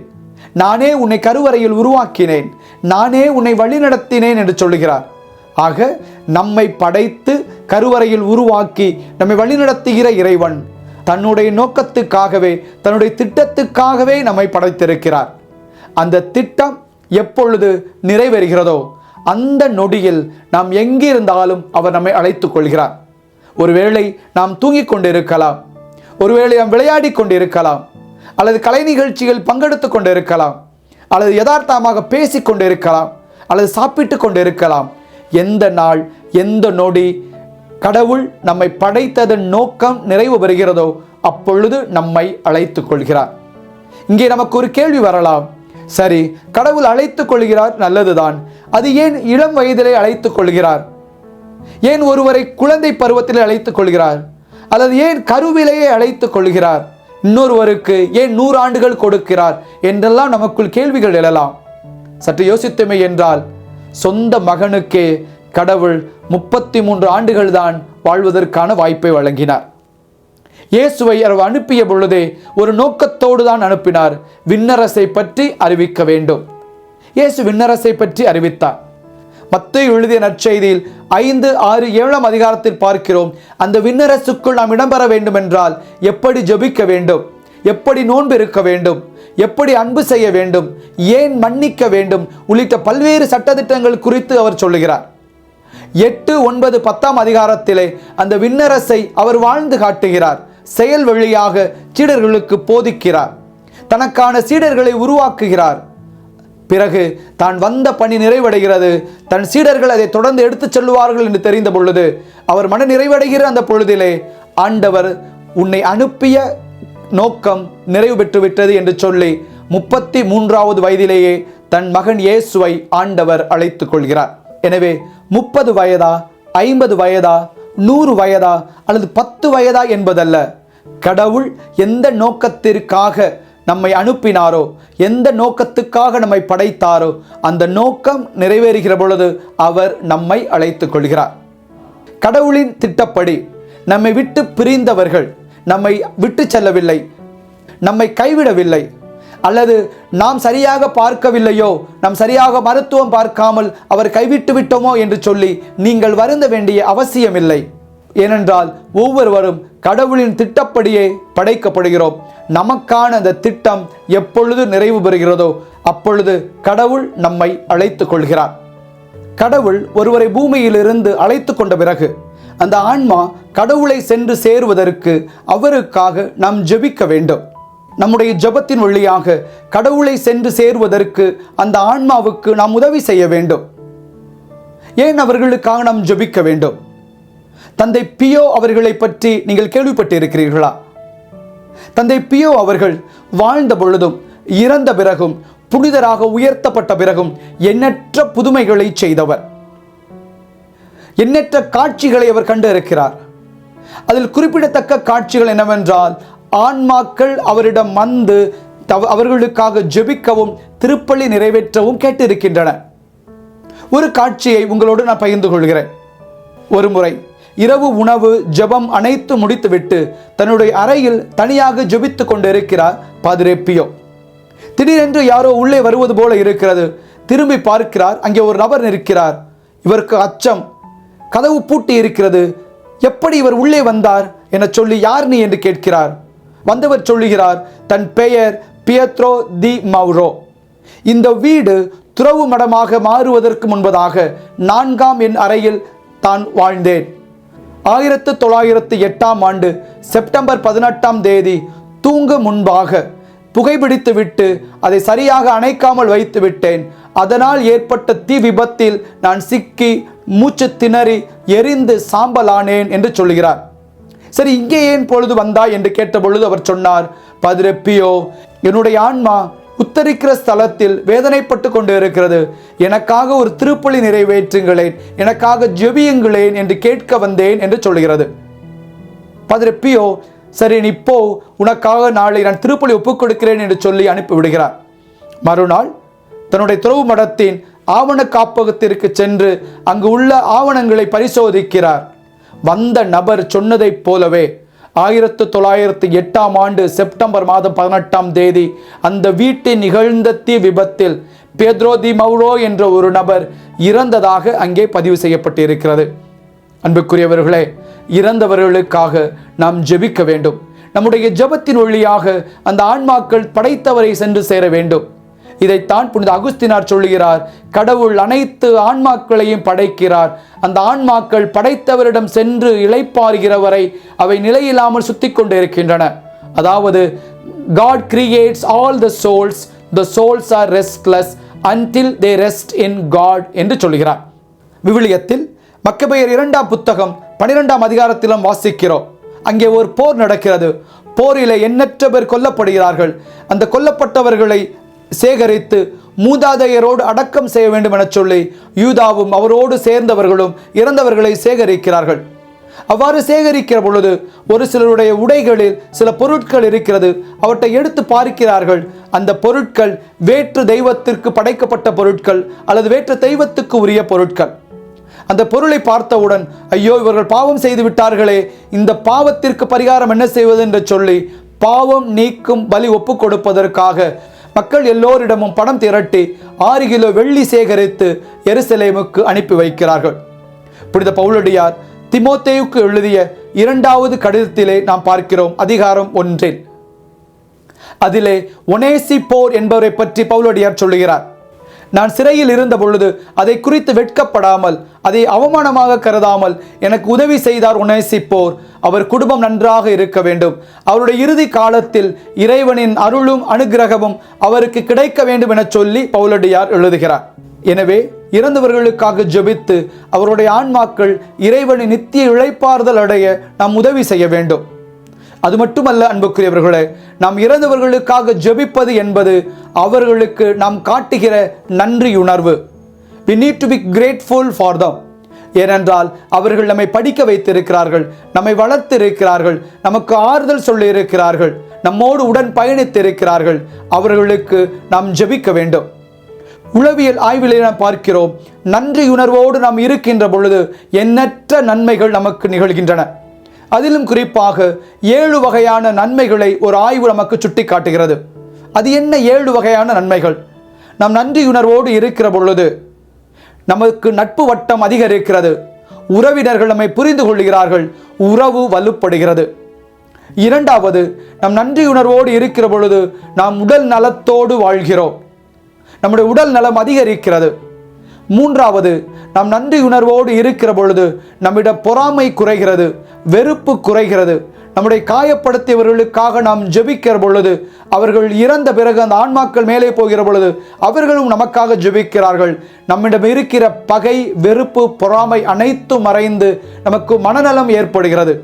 நானே உன்னை கருவறையில் உருவாக்கினேன், நானே உன்னை வழிநடத்தினேன் என்று சொல்லுகிறார். ஆக நம்மை படைத்து கருவறையில் உருவாக்கி நம்மை வழிநடத்துகிற இறைவன் தன்னுடைய நோக்கத்துக்காகவே தன்னுடைய திட்டத்துக்காகவே நம்மை படைத்திருக்கிறார். அந்த திட்டம் எப்பொழுது நிறைவேறுகிறதோ அந்த நொடியில் நாம் எங்கிருந்தாலும் அவர் நம்மை அழைத்துக் கொள்கிறார். ஒருவேளை நாம் தூங்கிக் கொண்டிருக்கலாம், ஒருவேளை நாம் விளையாடி கொண்டிருக்கலாம், அல்லது கலை நிகழ்ச்சிகள் பங்கெடுத்து கொண்டிருக்கலாம், அல்லது யதார்த்தமாக பேசிக் கொண்டிருக்கலாம், அல்லது சாப்பிட்டு கொண்டிருக்கலாம். எந்த நாள் எந்த நொடி கடவுள் நம்மை படைத்ததன் நோக்கம் நிறைவு பெறுகிறதோ அப்பொழுது நம்மை அழைத்துக் கொள்கிறார். இங்கே நமக்கு ஒரு கேள்வி வரலாம். சரி, கடவுள் அழைத்துக் கொள்கிறார், நல்லதுதான். அது ஏன் இளம் வயதிலே அழைத்துக் கொள்கிறார்? ஏன் ஒருவரை குழந்தை பருவத்திலே அழைத்துக் கொள்கிறார்? அல்லது ஏன் கருவிலேயே அழைத்துக் கொள்கிறார்? இன்னொருவருக்கு ஏன் 100 ஆண்டுகள் கொடுக்கிறார் என்றெல்லாம் நமக்குள் கேள்விகள் எழலாம். சற்று யோசித்துமே என்றால், சொந்த மகனுக்கே கடவுள் 33 ஆண்டுகள் தான் வாழ்வதற்கான வாய்ப்பை வழங்கினார். இயேசுவை அவர் அனுப்பிய பொழுதே ஒரு நோக்கத்தோடு தான் அனுப்பினார். விண்ணரசை பற்றி அறிவிக்க வேண்டும். இயேசு விண்ணரசை பற்றி அறிவித்தார். மத்தேயு எழுதிய நற்செய்தியில் 5, 6, 7 அதிகாரத்தில் பார்க்கிறோம். அந்த விண்ணரசுக்குள் நாம் இடம்பெற வேண்டும் என்றால் எப்படி ஜெபிக்க வேண்டும், எப்படி நோன்பு இருக்க வேண்டும், எப்படி அன்பு செய்ய வேண்டும், ஏன் மன்னிக்க வேண்டும் உள்ளிட்ட பல்வேறு சட்டதிட்டங்கள் குறித்து அவர் சொல்லுகிறார். 8, 9, 10 அதிகாரத்திலே அந்த விண்ணரசை அவர் வாழ்ந்து காட்டுகிறார். செயல் வழியாக சீடர்களுக்கு போதிக்கிறார். தனக்கான சீடர்களை உருவாக்குகிறார். பிறகு தான் வந்த பணி நிறைவடைகிறது, தன் சீடர்கள் அதை தொடர்ந்து எடுத்துச் செல்வார்கள் என்று தெரிந்த பொழுது அவர் மன நிறைவடைகிற அந்த பொழுதிலே ஆண்டவர் உன்னை அனுப்பிய நோக்கம் நிறைவு பெற்றுவிட்டது என்று சொல்லி 33வது வயதிலேயே தன் மகன் இயேசுவை ஆண்டவர் அழைத்துக் கொள்கிறார். எனவே 30 வயதா, 50 வயதா, 100 வயதா அல்லது 10 வயதா என்பதல்ல, கடவுள் எந்த நோக்கத்திற்காக நம்மை அனுப்பினாரோ, எந்த நோக்கத்துக்காக நம்மை படைத்தாரோ அந்த நோக்கம் நிறைவேறுகிற பொழுது அவர் நம்மை அழைத்துக் கொள்கிறார். கடவுளின் திட்டப்படி நம்மை விட்டு பிரிந்தவர்கள் நம்மை விட்டு செல்லவில்லை, நம்மை கைவிடவில்லை, அல்லது நாம் சரியாக பார்க்கவில்லையோ, நாம் சரியாக மருத்துவம் பார்க்காமல் அவர் கைவிட்டு விட்டோமோ என்று சொல்லி நீங்கள் வருந்த வேண்டிய அவசியமில்லை. ஏனென்றால் ஒவ்வொருவரும் கடவுளின் திட்டப்படியே படைக்கப்படுகிறோம். நமக்கான அந்த திட்டம் எப்பொழுது நிறைவு பெறுகிறதோ அப்பொழுது கடவுள் நம்மை அழைத்துக் கொள்கிறார். கடவுள் ஒருவரை பூமியிலிருந்து அழைத்து கொண்ட பிறகு அந்த ஆன்மா கடவுளை சென்று சேருவதற்கு அவருக்காக நாம் ஜெபிக்க வேண்டும். நம்முடைய ஜெபத்தின் வழியாக கடவுளை சென்று சேருவதற்கு அந்த ஆன்மாவுக்கு நாம் உதவி செய்ய வேண்டும். ஏன் அவர்களுக்காக நாம் ஜெபிக்க வேண்டும்? தந்தை பியோ அவர்களை பற்றி நீங்கள் கேள்விப்பட்டு இருக்கிறீர்களா? தந்தை பியோ அவர்கள் வாழ்ந்த பொழுதும் இறந்த பிறகும் புனிதராக உயர்த்தப்பட்ட பிறகும் எண்ணற்ற புதுமைகளை செய்தவர். எண்ணற்ற காட்சிகளை அவர் கண்டு இருக்கிறார். அதில் குறிப்பிடத்தக்க காட்சிகள் என்னவென்றால், ஆன்மாக்கள் அவரிடம் வந்து அவர்களுக்காக ஜெபிக்கவும் திருப்பலி நிறைவேற்றவும் கேட்டிருக்கின்றன. ஒரு காட்சியை உங்களோடு நான் பகிர்ந்து கொள்கிறேன். ஒரு முறை இரவு உணவு ஜெபம் அனைத்து முடித்துவிட்டு தன்னுடைய அறையில் தனியாக ஜெபித்து கொண்டிருக்கிறார் பாதிரே பியோ. திடீரென்று யாரோ உள்ளே வருவது போல இருக்கிறது. திரும்பி பார்க்கிறார், அங்கே ஒரு நபர் நிற்கிறார். இவருக்கு அச்சம். கதவு பூட்டி இருக்கிறது. எப்படி இவர் உள்ளே வந்தார் என சொல்லி யார் நீ என்று கேட்கிறார். வந்தவர் சொல்லுகிறார், தன் பெயர் பியத்ரோ தி மௌரோ. இந்த வீடு துறவு மடமாக மாறுவதற்கு முன்பதாக 4ஆம் எண் அறையில் தான் வாழ்ந்தேன். 1908ஆம் ஆண்டு செப்டம்பர் 18ஆம் தேதி தூங்க முன்பாக புகைப்பிடித்து விட்டு அதை சரியாக அணைக்காமல் வைத்து விட்டேன். அதனால் ஏற்பட்ட தீ விபத்தில் நான் சிக்கி மூச்சு திணறி எரிந்து சாம்பலானேன் என்று சொல்கிறார். சரி, இங்கே ஏன் பொழுது வந்தாய் என்று கேட்ட பொழுது அவர் சொன்னார், பாதிரே பியோ, என்னுடைய ஆன்மா உத்தரிக்கிற ஸ்தலத்தில் வேதனைப்பட்டு கொண்டு இருக்கிறது. எனக்காக ஒரு திருப்பலி நிறைவேற்றுங்களேன், எனக்காக ஜெபியுங்களேன் என்று கேட்க வந்தேன் என்று சொல்கிறது. பாதிரே பியோ, சரி நீ போ, உனக்காக நாளை நான் திருப்பலி ஒப்புக் கொடுக்கிறேன் என்று சொல்லி அனுப்பிவிடுகிறார். மறுநாள் தன்னுடைய துறவு மடத்தின் ஆவண காப்பகத்திற்கு சென்று அங்கு உள்ள ஆவணங்களை பரிசோதிக்கிறார். வந்த நபர் சொன்னதைப் போலவே 1908ஆம் ஆண்டு செப்டம்பர் மாதம் 18ஆம் தேதி அந்த வீட்டில் நிகழ்ந்த தீ விபத்தில் பெத்ரோ தி மௌரோ என்ற ஒரு நபர் இறந்ததாக அங்கே பதிவு செய்யப்பட்டிருக்கிறது. அன்புக்குரியவர்களே, இறந்தவர்களுக்காக நாம் ஜெபிக்க வேண்டும். நம்முடைய ஜெபத்தின் வழியாக அந்த ஆன்மாக்கள் படைத்தவரை சென்று சேர வேண்டும். இதைத்தான் புனித அகுஸ்தினார் சொல்லுகிறார், கடவுள் அனைத்து ஆன்மாக்களையும் படைக்கிறார். அந்த ஆன்மாக்கள் படைத்தவரிடம் சென்று இளைப்பாறுகிறவரை அவை நிலையில்லாமல் சுத்தி கொண்டு இருக்கின்றன. அதாவது God creates all the souls are restless until they rest in God என்று சொல்கிறார். விவிலியத்தில் மக்கபேயர் 2ஆம் புத்தகம் 12ஆம் அதிகாரத்திலும் வாசிக்கிறோம். அங்கே ஒரு போர் நடக்கிறது. போரிலே எண்ணற்ற பேர் கொல்லப்படுகிறார்கள். அந்த கொல்லப்பட்டவர்களை சேகரித்து மூதாதையரோடு அடக்கம் செய்ய வேண்டும் என சொல்லி யூதாவும் அவரோடு சேர்ந்தவர்களும் இறந்தவர்களை சேகரிக்கிறார்கள். அவ்வாறு சேகரிக்கிற பொழுது ஒரு சிலருடைய உடைகளில் சில பொருட்கள் இருக்கிறது. அவற்றை எடுத்து பார்க்கிறார்கள். அந்த பொருட்கள் வேற்று தெய்வத்திற்கு படைக்கப்பட்ட பொருட்கள் அல்லது வேற்று தெய்வத்துக்கு உரிய பொருட்கள். அந்த பொருளை பார்த்தவுடன், ஐயோ, இவர்கள் பாவம் செய்து விட்டார்களே, இந்த பாவத்திற்கு பரிகாரம் என்ன செய்வது என்று சொல்லி பாவம் நீக்கும் பலி ஒப்பு கொடுப்பதற்காக மக்கள் எல்லோரிடமும் பணம் திரட்டி 6 கிலோ வெள்ளி சேகரித்து எருசலேமுக்கு அனுப்பி வைக்கிறார்கள். புனித பவுலடியார் தீமோத்தேயுக்கு எழுதிய 2வது கடிதத்திலே நாம் பார்க்கிறோம். அதிகாரம் 1 அதிலே ஒனேசிப்போர் என்பவரை பற்றி பவுலடியார் சொல்லுகிறார். நான் சிறையில் இருந்த பொழுது அதை குறித்து வெட்கப்படாமல், அதை அவமானமாக கருதாமல் எனக்கு உதவி செய்தார் ஒனேசிப்போர். அவர் குடும்பம் நன்றாக இருக்க வேண்டும். அவருடைய இறுதி காலத்தில் இறைவனின் அருளும் அனுகிரகமும் அவருக்கு கிடைக்க வேண்டும் என சொல்லி பவுலடியார் எழுதுகிறார். எனவே இறந்தவர்களுக்காக ஜெபித்து அவருடைய ஆன்மாக்கள் இறைவனின் நித்திய இளைப்பாறுதல் அடைய நாம் உதவி செய்ய வேண்டும். அது மட்டுமல்ல அன்புக்குரியவர்களே, நாம் இறந்தவர்களுக்காக ஜெபிப்பது என்பது அவர்களுக்கு நாம் காட்டுகிற நன்றியுணர்வு. We need to be grateful for them. ஏனென்றால் அவர்கள் நம்மை படிக்க வைத்திருக்கிறார்கள், நம்மை வளர்த்திருக்கிறார்கள், நமக்கு ஆறுதல் சொல்லி இருக்கிறார்கள், நம்மோடு உடன் பயணித்திருக்கிறார்கள். அவர்களுக்கு நாம் ஜெபிக்க வேண்டும். உளவியல் ஆய்விலே நாம் பார்க்கிறோம், நன்றியுணர்வோடு நாம் இருக்கின்ற பொழுது எண்ணற்ற நன்மைகள் நமக்கு நிகழ்கின்றன. அதிலும் குறிப்பாக 7 வகையான நன்மைகளை ஒரு ஆய்வு நமக்கு சுட்டி காட்டுகிறது. அது என்ன 7 வகையான நன்மைகள்? நாம் நன்றியுணர்வோடு இருக்கிற பொழுது நமக்கு நட்பு வட்டம் அதிகரிக்கிறது. உறவினர்கள் நம்மை புரிந்து கொள்கிறார்கள். உறவு வலுப்படுகிறது. 2வது, நாம் நன்றியுணர்வோடு இருக்கிற பொழுது நாம் உடல் நலத்தோடு வாழ்கிறோம். நம்முடைய உடல் நலம் அதிகரிக்கிறது. 3வது, நாம் நன்றியுணர்வோடு இருக்கிற பொழுது நம்மிடம் பொறாமை குறைகிறது, வெறுப்பு குறைகிறது. நம்முடைய காயப்படுத்தியவர்களுக்காக நாம் ஜெபிக்கிற பொழுது, அவர்கள் இறந்த பிறகு அந்த ஆன்மாக்கள் மேலே போகிற பொழுது அவர்களும் நமக்காக ஜெபிக்கிறார்கள். நம்மிடம் இருக்கிற பகை, வெறுப்பு, பொறாமை அனைத்தும் மறைந்து நமக்கு மனநலம் ஏற்படுகிறது.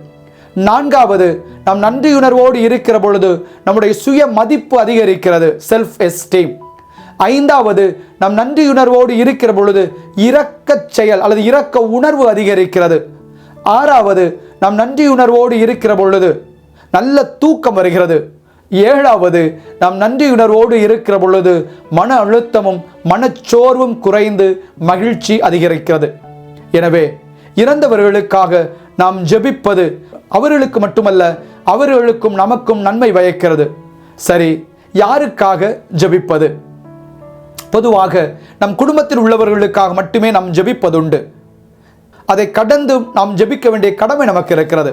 4வது, நாம் நன்றியுணர்வோடு இருக்கிற பொழுது நம்முடைய சுய மதிப்பு அதிகரிக்கிறது, செல்ஃப் எஸ்டீம். 5வது, நாம் நன்றியுணர்வோடு இருக்கிற பொழுது இரக்க செயல் அல்லது இரக்க உணர்வு அதிகரிக்கிறது. 6வது, நாம் நன்றியுணர்வோடு இருக்கிற பொழுது நல்ல தூக்கம் வருகிறது. 7வது, நாம் நன்றியுணர்வோடு இருக்கிற பொழுது மன அழுத்தமும் மனச்சோர்வும் குறைந்து மகிழ்ச்சி அதிகரிக்கிறது. எனவே இறந்தவர்களுக்காக நாம் ஜெபிப்பது அவர்களுக்கு மட்டுமல்ல, அவர்களுக்கும் நமக்கும் நன்மை பயக்கிறது. சரி, யாருக்காக ஜெபிப்பது? பொதுவாக நம் குடும்பத்தில் உள்ளவர்களுக்காக மட்டுமே நாம் ஜெபிப்பதுண்டு. அதை கடந்து நாம் ஜெபிக்க வேண்டிய கடமை நமக்கு இருக்கிறது.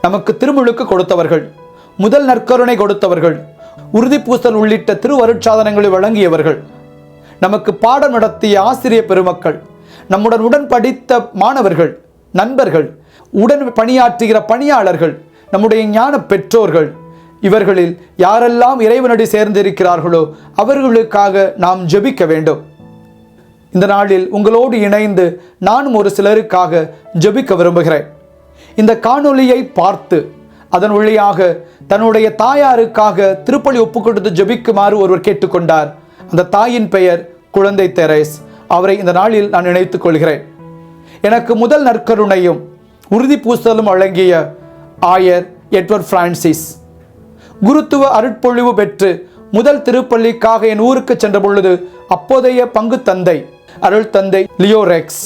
நமக்கு திருமுழுக்கு கொடுத்தவர்கள், முதல் நற்கருணை கொடுத்தவர்கள், உறுதிப்பூசல் உள்ளிட்ட திருவருட்சாதனங்களை வழங்கியவர்கள், நமக்கு பாடம் நடத்திய ஆசிரியர் பெருமக்கள், நம்முடன் உடன் படித்த மாணவர்கள், நண்பர்கள், உடன் பணியாற்றுகிற பணியாளர்கள், நம்முடைய ஞான பெற்றோர்கள், இவர்களில் யாரெல்லாம் இறைவனடி சேர்ந்திருக்கிறார்களோ அவர்களுக்காக நாம் ஜெபிக்க வேண்டும். இந்த நாளில் உங்களோடு இணைந்து நானும் ஒரு சிலருக்காக ஜெபிக்க விரும்புகிறேன். இந்த காணொளியை பார்த்து அதன் வழியாக தன்னுடைய தாயாருக்காக திருப்பலி ஒப்பு கொடுத்து ஜெபிக்குமாறு ஒருவர் கேட்டுக்கொண்டார். அந்த தாயின் பெயர் குழந்தை தெரேஸ். அவரை இந்த நாளில் நான் நினைத்துக் கொள்கிறேன். எனக்கு முதல் நற்கருணையும் உறுதி பூசலும் வழங்கிய ஆயர் எட்வர்ட் பிரான்சிஸ், குருத்துவ அருட்பொழிவு பெற்று முதல் திருப்பள்ளிக்காக என் ஊருக்கு சென்ற பொழுது அப்போதைய பங்கு தந்தை அருள் தந்தை லியோரெக்ஸ்,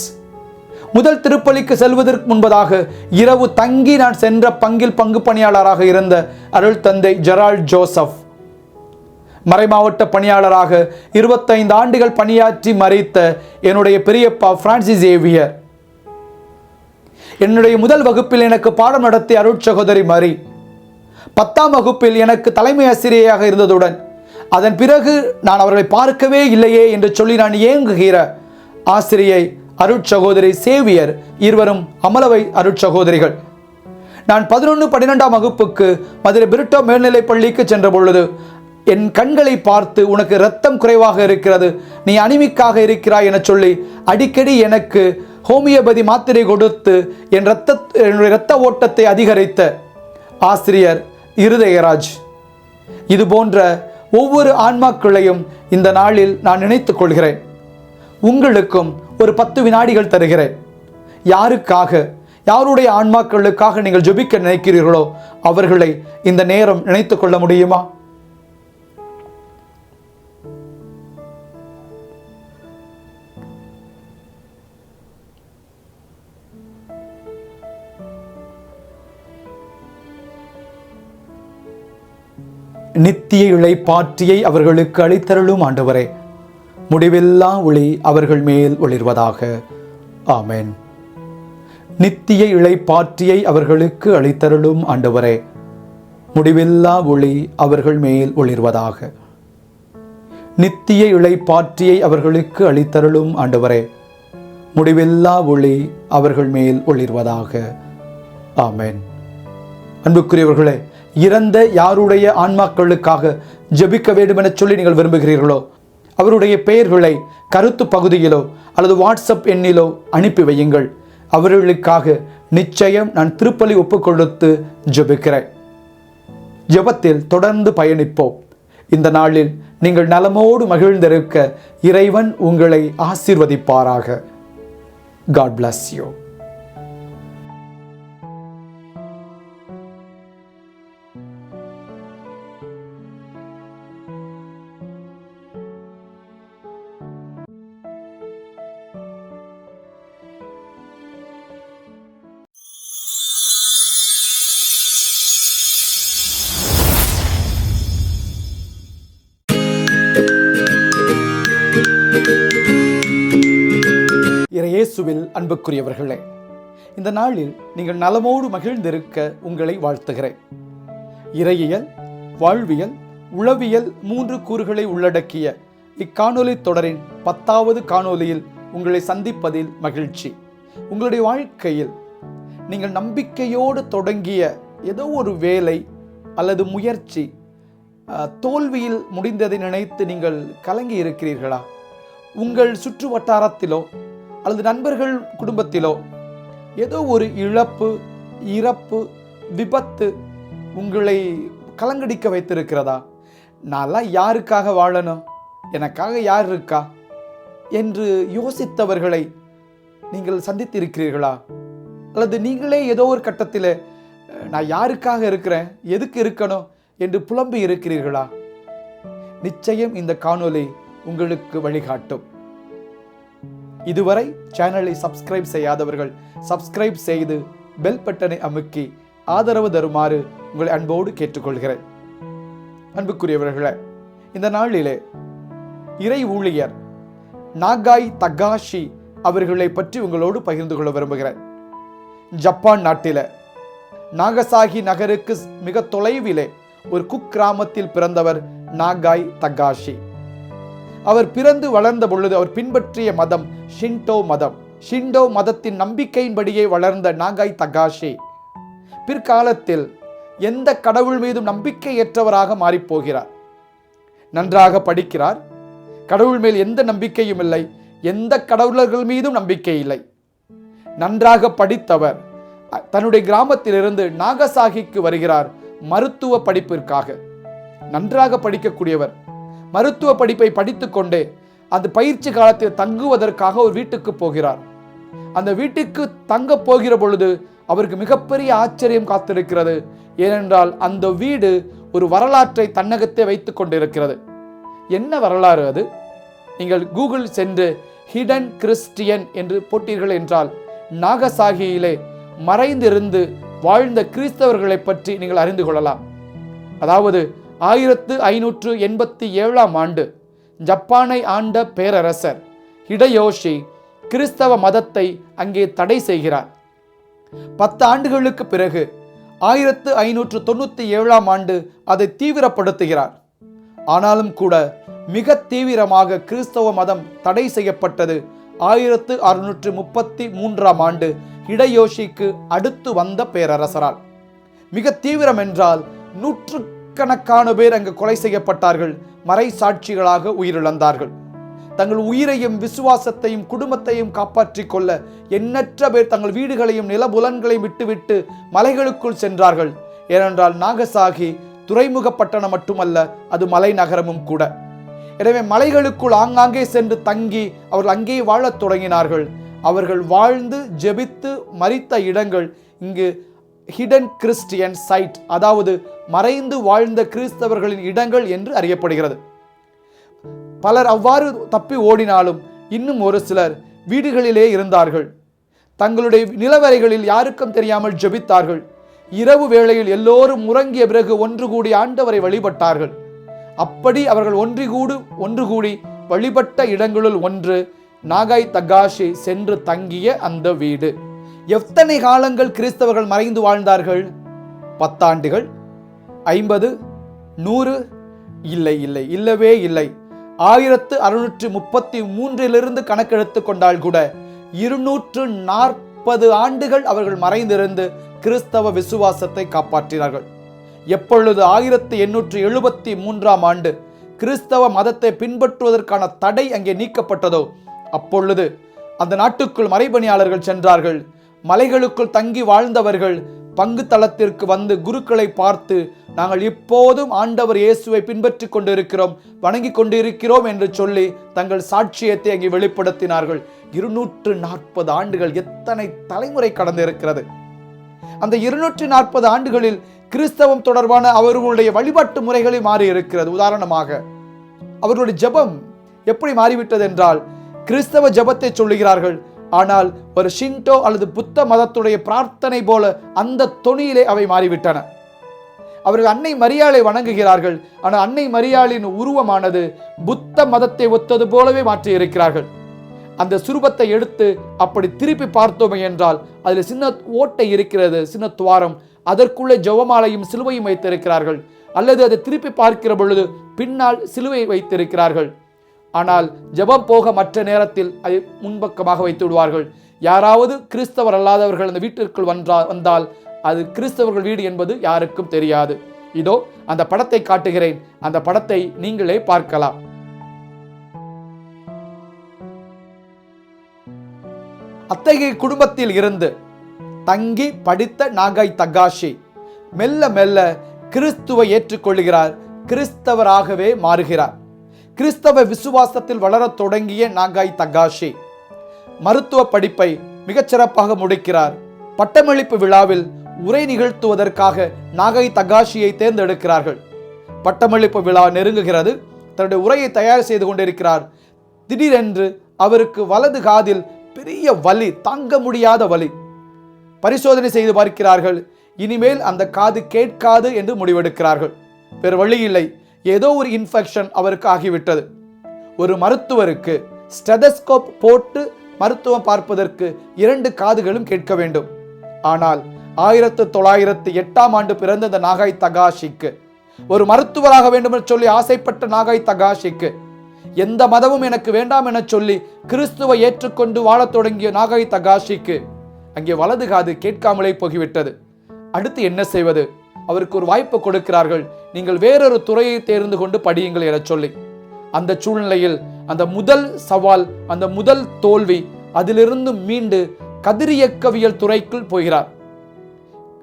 முதல் திருப்பலிக்கு செல்வதற்கு முன்பதாக இரவு தங்கி நான் சென்ற பங்கில் பங்கு பணியாளராக இருந்த அருள் தந்தை ஜெரால்ட் ஜோசப், மறைமாவட்ட பணியாளராக 25 ஆண்டுகள் பணியாற்றி மறித்த என்னுடைய பெரியப்பா பிரான்சிஸ் சேவியர், என்னுடைய முதல் வகுப்பில் எனக்கு பாடம் நடத்திய அருட்சகோதரி மரி, 10ஆம் வகுப்பில் எனக்கு தலைமை ஆசிரியராக இருந்ததுடன் அதன் பிறகு நான் அவர்களை பார்க்கவே இல்லையே என்று சொல்லி நான் ஏங்குகிற ஆசிரியை அருட்சகோதரி சேவியர், இருவரும் அமலவை அருட்சகோதரிகள். நான் 11, 12ஆம் வகுப்புக்கு மதுரை பிரிட்டோ மேல்நிலைப் பள்ளிக்கு சென்ற பொழுது என் கண்களை பார்த்து, உனக்கு இரத்தம் குறைவாக இருக்கிறது, நீ அனிமிக்காக இருக்கிறாய் என சொல்லி அடிக்கடி எனக்கு ஹோமியோபதி மாத்திரை கொடுத்து என்னுடைய இரத்த ஓட்டத்தை அதிகரித்த ஆசிரியர் இருதயராஜ், இது போன்ற ஒவ்வொரு ஆன்மாக்களையும் இந்த நாளில் நான் நினைத்துக் கொள்கிறேன். உங்களுக்கும் ஒரு 10 வினாடிகள் தருகிறேன். யாருடைய ஆன்மாக்களுக்காக நீங்கள் ஜெபிக்க நினைக்கிறீர்களோ அவர்களை இந்த நேரம் நினைத்துக் கொள்ள முடியுமா? நித்திய இளைப்பாற்றியை அவர்களுக்கு அளித்தருளும் ஆண்டவரே, முடிவில்லா ஒளி அவர்கள் மேல் ஒளிர்வதாக. ஆமென். நித்திய இளைப்பாற்றியை அவர்களுக்கு அளித்தருளும் ஆண்டவரே, முடிவில்லா ஒளி அவர்கள் மேல் ஒளிர்வதாக. நித்திய இளைப்பாற்றியை அவர்களுக்கு அளித்தருளும் ஆண்டவரே, முடிவில்லா ஒளி அவர்கள் மேல் ஒளிர்வதாக. ஆமென். அன்புக்குரியவர்களே, இறந்த யாருடைய ஆன்மாக்களுக்காக ஜெபிக்க வேண்டும் என சொல்லி நீங்கள் விரும்புகிறீர்களோ அவருடைய பெயர்களை கருத்து பகுதியிலோ அல்லது வாட்ஸ்அப் எண்ணிலோ அனுப்பி வையுங்கள். அவர்களுக்காக நிச்சயம் நான் திருப்பலி ஒப்புக்கொடுத்து ஜெபிக்கிறேன். ஜெபத்தில் தொடர்ந்து பயணிப்போம். இந்த நாளில் நீங்கள் நலமோடு மகிழ்ந்திருக்க இறைவன் உங்களை ஆசீர்வதிப்பாராக. God bless you. இயேசுவில் அன்புக்குரியவர்களே, இந்த நாளில் நீங்கள் நலமோடு மகிழ்ந்திருக்க உங்களை வாழ்த்துகிறேன். இறையியல், வாழ்வியல், உளவியல் 3 கூறுகளை உள்ளடக்கிய இக்காணொலி தொடரின் 10வது காணொலியில் உங்களை சந்திப்பதில் மகிழ்ச்சி. உங்களுடைய வாழ்க்கையில் நீங்கள் நம்பிக்கையோடு தொடங்கிய ஏதோ ஒரு வேலை அல்லது முயற்சி தோல்வியில் முடிந்ததை நினைத்து நீங்கள் கலங்கி இருக்கிறீர்களா? உங்கள் சுற்று வட்டாரத்திலோ அல்லது நண்பர்கள் குடும்பத்திலோ ஏதோ ஒரு இழப்பு, இறப்பு, விபத்து உங்களை கலங்கடிக்க வைத்திருக்கிறதா? நான்லாம் யாருக்காக வாழணும், எனக்காக யார் இருக்கா என்று யோசித்தவர்களை நீங்கள் சந்தித்திருக்கிறீர்களா? அல்லது நீங்களே ஏதோ ஒரு கட்டத்தில் நான் யாருக்காக இருக்கிறேன், எதுக்கு இருக்கணும் என்று புலம்பி இருக்கிறீர்களா? நிச்சயம் இந்த காணொளி உங்களுக்கு வழிகாட்டும். இதுவரை சேனலை சப்ஸ்கிரைப் செய்யாதவர்கள் சப்ஸ்கிரைப் செய்து பெல் பட்டனை அமுக்கி ஆதரவு தருமாறு உங்களை அன்போடு கேட்டுக்கொள்கிறேன். அன்புக்குரியவர்களே, இந்த நாளிலே இறை ஊழியர் நாகாய் தகாஷி அவர்களை பற்றி உங்களோடு பகிர்ந்து கொள்ள விரும்புகிறேன். ஜப்பான் நாட்டில நாகசாகி நகருக்கு மிக தொலைவிலே ஒரு குக்கிராமத்தில் பிறந்தவர் நாகாய் தகாஷி. அவர் பிறந்து வளர்ந்த பொழுது அவர் பின்பற்றிய மதம் ஷிண்டோ மதம். ஷிண்டோ மதத்தின் நம்பிக்கையின்படியே வளர்ந்த நாகாய் தகாஷி பிற்காலத்தில் எந்த கடவுள் மீதும் நம்பிக்கையற்றவராக மாறிப்போகிறார். நன்றாக படிக்கிறார், கடவுள் மேல் எந்த நம்பிக்கையும் இல்லை, எந்த கடவுளர்கள் மீதும் நம்பிக்கை இல்லை. நன்றாக படித்தவர் தன்னுடைய கிராமத்திலிருந்து நாகசாகிக்கு வருகிறார் மருத்துவ படிப்பிற்காக. நன்றாக படிக்கக்கூடியவர் மருத்துவ படிப்பை படித்துக்கொண்டே அந்த பயிற்சி காலத்தில் தங்குவதற்காக ஒரு வீட்டுக்கு போகிறார். அந்த வீட்டுக்கு தங்க போகிற பொழுது அவருக்கு மிகப்பெரிய ஆச்சரியம் காத்திருக்கிறது. ஏனென்றால் அந்த வீடு ஒரு வரலாற்றை தன்னகத்தே வைத்துக் கொண்டிருக்கிறது. என்ன வரலாறு அது? நீங்கள் கூகுள் சென்று ஹிடன் கிறிஸ்டியன் என்று போட்டீர்கள் என்றால் நாகசாகியிலே மறைந்திருந்து வாழ்ந்த கிறிஸ்தவர்களை பற்றி நீங்கள் அறிந்து கொள்ளலாம். அதாவது 1587ஆம் ஆண்டு ஜப்பானை ஆண்ட பேரரசர் ஹிடயோஷி கிறிஸ்தவ மதத்தை அங்கே தடை செய்கிறார். 10 ஆண்டுகளுக்கு பிறகு 1597ஆம் ஆண்டு அதை தீவிரப்படுத்துகிறார். ஆனாலும் கூட மிக தீவிரமாக கிறிஸ்தவ மதம் தடை செய்யப்பட்டது 1633ஆம் ஆண்டு ஹிடயோஷிக்கு அடுத்து வந்த பேரரசரால். மிக தீவிரம் என்றால் நூற்றுக்கணக்கான பேர் அங்கு கொலை செய்யப்பட்டார்கள், மறை சாட்சிகளாக உயிரிழந்தார்கள். தங்கள் உயிரையும் விசுவாசத்தையும் குடும்பத்தையும் காப்பாற்றிக் கொள்ள எண்ணற்ற பேர் தங்கள் வீடுகளையும் நிலபுலன்களையும் விட்டுவிட்டு மலைகளுக்குள் சென்றார்கள். ஏனென்றால் நாகசாகி துறைமுக பட்டணம் மட்டுமல்ல, அது மலை நகரமும் கூட. எனவே மலைகளுக்குள் ஆங்காங்கே சென்று தங்கி அவர்கள் அங்கே வாழத் தொடங்கினார்கள். அவர்கள் வாழ்ந்து ஜெபித்து மரித்த இடங்கள் இங்கு ஹிடன் கிறிஸ்டியன் சைட், அதாவது மறைந்து வாழ்ந்த கிறிஸ்தவர்களின் இடங்கள் என்று அறியப்படுகிறது. பலர் அவ்வாறு தப்பி ஓடினாலும் இன்னும் ஒரு சிலர் வீடுகளிலே இருந்தார்கள். தங்களுடைய நிலவறைகளில் யாருக்கும் தெரியாமல் ஜெபித்தார்கள். இரவு வேளையில் எல்லோரும் உறங்கிய பிறகு ஒன்று கூடி ஆண்டவரை வழிபட்டார்கள். அப்படி அவர்கள் ஒன்று கூடி வழிபட்ட இடங்களுள் ஒன்று நாகாய் தகாஷி சென்று தங்கிய அந்த வீடு. எத்தனை காலங்கள் கிறிஸ்தவர்கள் மறைந்து வாழ்ந்தார்கள்? 10 ஆண்டுகள், 50, 100? இல்லவே இல்லை. 1633 கணக்கெடுத்து கொண்டால் கூட 240 ஆண்டுகள் அவர்கள் மறைந்திருந்து கிறிஸ்தவ விசுவாசத்தை காப்பாற்றினார்கள். எப்பொழுது 1873 ஆண்டு கிறிஸ்தவ மதத்தை பின்பற்றுவதற்கான தடை அங்கே நீக்கப்பட்டதோ அப்பொழுது அந்த நாட்டுக்குள் மறைபணியாளர்கள் சென்றார்கள். மலைகளுக்குள் தங்கி வாழ்ந்தவர்கள் பங்கு தளத்திற்கு வந்து குருக்களை பார்த்து, நாங்கள் இப்போதும் ஆண்டவர் இயேசுவை பின்பற்றி கொண்டிருக்கிறோம், வணங்கி கொண்டிருக்கிறோம் என்று சொல்லி தங்கள் சாட்சியத்தை அங்கே வெளிப்படுத்தினார்கள். 240 ஆண்டுகள், எத்தனை தலைமுறை கடந்து இருக்கிறது! அந்த 240 ஆண்டுகளில் கிறிஸ்தவம் தொடர்பான அவர்களுடைய வழிபாட்டு முறைகளை மாறி இருக்கிறது. உதாரணமாக அவர்களுடைய ஜெபம் எப்படி மாறிவிட்டது என்றால், கிறிஸ்தவ ஜெபத்தை சொல்லுகிறார்கள், ஆனால் ஒரு ஷின்டோ அல்லது புத்த மதத்துடைய பிரார்த்தனை போல அந்த தொனியிலே அவை மாறிவிட்டன. அவர்கள் அன்னை மரியாளை வணங்குகிறார்கள், ஆனால் அன்னை மரியாளின் உருவமானது புத்த மதத்தை ஒத்தது போலவே மாற்றி இருக்கிறார்கள். அந்த சுரூபத்தை எடுத்து அப்படி திருப்பி பார்த்தோமே என்றால் அதில் சின்ன ஓட்டை இருக்கிறது, சின்ன துவாரம், அதற்குள்ளே ஜெபமாலையும் சிலுவையும் வைத்திருக்கிறார்கள். அல்லது அதை திருப்பி பார்க்கிற பொழுது பின்னால் சிலுவை வைத்திருக்கிறார்கள். ஆனால் ஜெபம் போக மற்ற நேரத்தில் அதை முன்பக்கமாக வைத்து விடுவார்கள். யாராவது கிறிஸ்தவர் அல்லாதவர்கள் அந்த வீட்டிற்குள் வந்தால் அது கிறிஸ்தவர்கள் வீடு என்பது யாருக்கும் தெரியாது. இதோ அந்த படத்தை காட்டுகிறேன், அந்த படத்தை நீங்களே பார்க்கலாம். அத்தகைய குடும்பத்தில் இருந்து தங்கி படித்த நாகாய் தகாஷி மெல்ல மெல்ல கிறிஸ்துவை ஏற்றுக்கொள்கிறார், கிறிஸ்தவராகவே மாறுகிறார். கிறிஸ்தவ விசுவாசத்தில் வளரத் தொடங்கிய நாகாய் தகாஷி மருத்துவ படிப்பை மிகச்சிறப்பாக முடிக்கிறார். பட்டமளிப்பு விழாவில் உரை நிகழ்த்துவதற்காக நாகாய் தகாஷியை தேர்ந்தெடுக்கிறார்கள். பட்டமளிப்பு விழா நெருங்குகிறது. தன்னுடைய உரையை தயார் செய்து கொண்டிருக்கிறார். திடீரென்று அவருக்கு வலது காதில் பெரிய வலி, தாங்க முடியாத வலி. பரிசோதனை செய்து பார்க்கிறார்கள். இனிமேல் அந்த காது கேட்காது என்று முடிவெடுக்கிறார்கள். வேறு வழி இல்லை, ஏதோ ஒரு இன்ஃபெக்ஷன் அவருக்கு ஆகிவிட்டது. ஒரு மருத்துவருக்கு ஸ்டெதஸ்கோப் போட்டு மருத்துவம் பார்ப்பதற்கு 2 காதுகளும் கேட்க வேண்டும். ஆனால் 1908 ஆண்டு பிறந்த இந்த நாகாய் தகாஷிக்கு, ஒரு மருத்துவராக வேண்டும் என்று சொல்லி ஆசைப்பட்ட நாகாய் தகாஷிக்கு, எந்த மதமும் எனக்கு வேண்டாம் என சொல்லி கிறிஸ்துவை ஏற்றுக்கொண்டு வாழத் தொடங்கிய நாகாய் தகாஷிக்கு அங்கே வலது காது கேட்காமலே போய்விட்டது. அடுத்து என்ன செய்வது? அவருக்கு ஒரு வாய்ப்பு கொடுக்கிறார்கள். நீங்கள் வேறொரு துறையை தேர்ந்து கொண்டு படியுங்கள் என சொல்லி. அந்த சூழ்நிலையில் அந்த முதல் சவால், அந்த முதல் தோல்வி, அதிலிருந்து மீண்டு கதிரியக்கவியல் துறைக்குள் போகிறார்.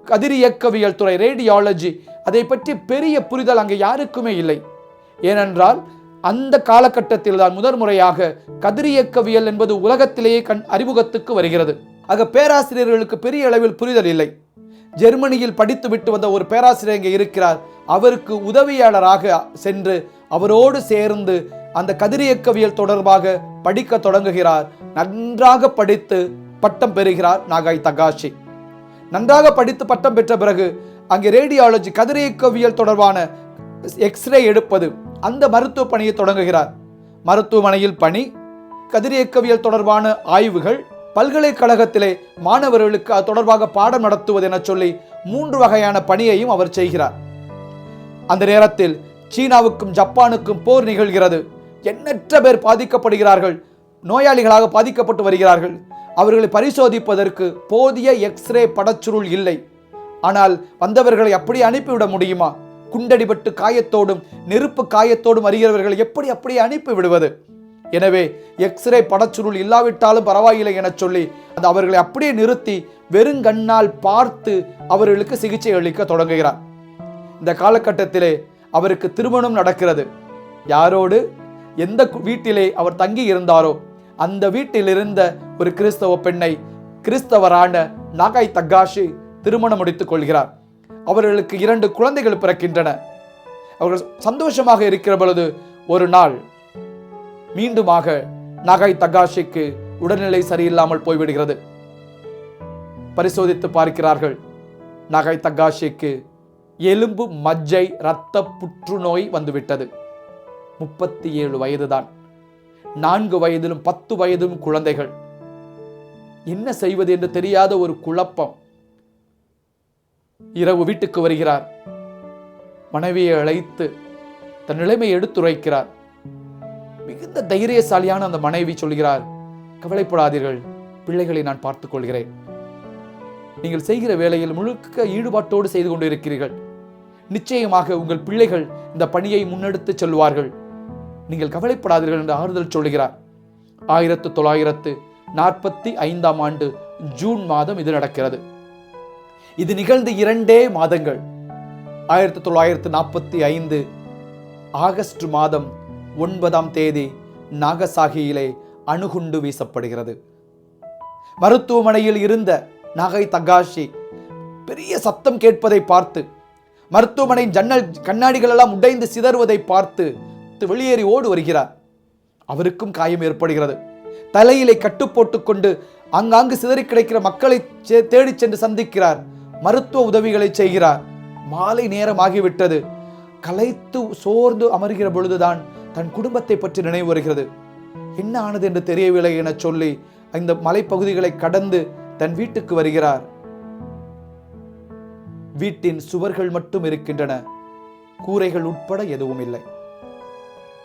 கதிரியக்கவியல் துறை, ரேடியாலஜி, அதை பற்றி பெரிய புரிதல் அங்கே யாருக்குமே இல்லை. ஏனென்றால் அந்த காலகட்டத்தில் தான் முதல் முறையாக கதிரியக்கவியல் என்பது உலகத்திலேயே அறிமுகத்துக்கு வருகிறது. ஆக பேராசிரியர்களுக்கு பெரிய அளவில் புரிதல் இல்லை. ஜெர்மனியில் படித்து விட்டு வந்த ஒரு பேராசிரியர் இங்கே இருக்கிறார். அவருக்கு உதவியாளராக சென்று அவரோடு சேர்ந்து அந்த கதிரியக்கவியல் தொடர்பாக படிக்க தொடங்குகிறார். நன்றாக படித்து பட்டம் பெறுகிறார் நாகாய் தகாஷி. நன்றாக படித்து பட்டம் பெற்ற பிறகு அங்கே ரேடியாலஜி, கதிரியக்கவியல் தொடர்பான எக்ஸ்ரே எடுப்பது, அந்த மருத்துவ பணியை தொடங்குகிறார். மருத்துவமனையில் பணி, கதிரியக்கவியல் தொடர்பான ஆய்வுகள், பல்கலைக்கழகத்திலே மாணவர்களுக்கு அது தொடர்பாக பாடம் நடத்துவது என சொல்லி 3 வகையான பணியையும் அவர் செய்கிறார். அந்த நேரத்தில் சீனாவுக்கும் ஜப்பானுக்கும் போர் நிகழ்கிறது. எண்ணற்ற பேர் பாதிக்கப்படுகிறார்கள், நோயாளிகளாக பாதிக்கப்பட்டு வருகிறார்கள். அவர்களை பரிசோதிப்பதற்கு போதிய எக்ஸ்ரே படச்சுருள் இல்லை. ஆனால் வந்தவர்களை அப்படி அனுப்பிவிட முடியுமா? குண்டடிபட்டு காயத்தோடும் நெருப்பு காயத்தோடும் வருகிறவர்களை எப்படி அப்படியே அனுப்பி விடுவது? எனவே எக்ஸ்ரே படச்சுருள் இல்லாவிட்டாலும் பரவாயில்லை என சொல்லி அது அவர்களை அப்படியே நிறுத்தி வெறுங்கண்ணால் பார்த்து அவர்களுக்கு சிகிச்சை அளிக்க தொடங்குகிறார். இந்த காலகட்டத்திலே அவருக்கு திருமணம் நடக்கிறது. யாரோடு? எந்த வீட்டிலே அவர் தங்கி இருந்தாரோ அந்த வீட்டில் இருந்த ஒரு கிறிஸ்தவ பெண்ணை கிறிஸ்தவரான நாகாய் தகாஷி திருமணம் முடித்துக் கொள்கிறார். அவர்களுக்கு 2 குழந்தைகள் பிறக்கின்றன. அவர்கள் சந்தோஷமாக இருக்கிற பொழுது ஒரு நாள் மீண்டுமாக நாகாய் தகாஷிக்கு உடல்நிலை சரியில்லாமல் போய்விடுகிறது. பரிசோதித்து பார்க்கிறார்கள். நாகாய் தகாஷிக்கு எலும்பு மஜ்ஜை இரத்த புற்றுநோய் வந்துவிட்டது. 37 வயதுதான். 4 வயதிலும் 10 வயதிலும் குழந்தைகள். என்ன செய்வது என்று தெரியாத ஒரு குழப்பம். இரவு வீட்டுக்கு வருகிறார். மனைவியை அழைத்து தன் நிலைமையை எடுத்துரைக்கிறார். மிகுந்த தைரியசாலியான அந்த மனைவி சொல்கிறார், கவலைப்படாதீர்கள், பிள்ளைகளை நான் பார்த்துக் கொள்கிறேன். நீங்கள் செய்கிற வேலையில் முழுக்க ஈடுபாட்டோடு செய்து கொண்டு இருக்கிறீர்கள். நிச்சயமாக உங்கள் பிள்ளைகள் இந்த பணியை முன்னெடுத்து செல்வார்கள். நீங்கள் கவலைப்படாதீர்கள் என்று ஆறுதல் சொல்கிறார். 1945 ஆண்டு ஜூன் மாதம் இது நடக்கிறது. இது நிகழ்ந்து 2 மாதங்கள். 1945 ஆகஸ்ட் மாதம் 9ஆம் தேதி நாகசாகியிலே அணுகுண்டு வீசப்படுகிறது. மருத்துவமனையில் இருந்த நாகாய் தகாஷி பெரிய சத்தம் கேட்பதை பார்த்து, மருத்துவமனை ஜன்னல் கண்ணாடிகள் எல்லாம் உடைந்து சிதறுவதை பார்த்து வெளியேறி ஓடு வருகிறார். அவருக்கும் காயம் ஏற்படுகிறது. தலையிலே கட்டு போட்டுக் கொண்டு அங்காங்கு சிதறி கிடைக்கிற மக்களை தேடி சென்று சந்திக்கிறார். மருத்துவ உதவிகளை செய்கிறார். மாலை நேரம் ஆகிவிட்டது. களைத்து சோர்ந்து அமர்கிற பொழுதுதான் தன் குடும்பத்தை பற்றி நினைவு வருகிறது. என்ன ஆனது என்று தெரியவில்லை என சொல்லி இந்த மலைப்பகுதிகளை கடந்து தன் வீட்டுக்கு வருகிறார். வீட்டின் சுவர்கள் மட்டும் இருக்கின்றன. கூரைகள் உட்பட எதுவும் இல்லை.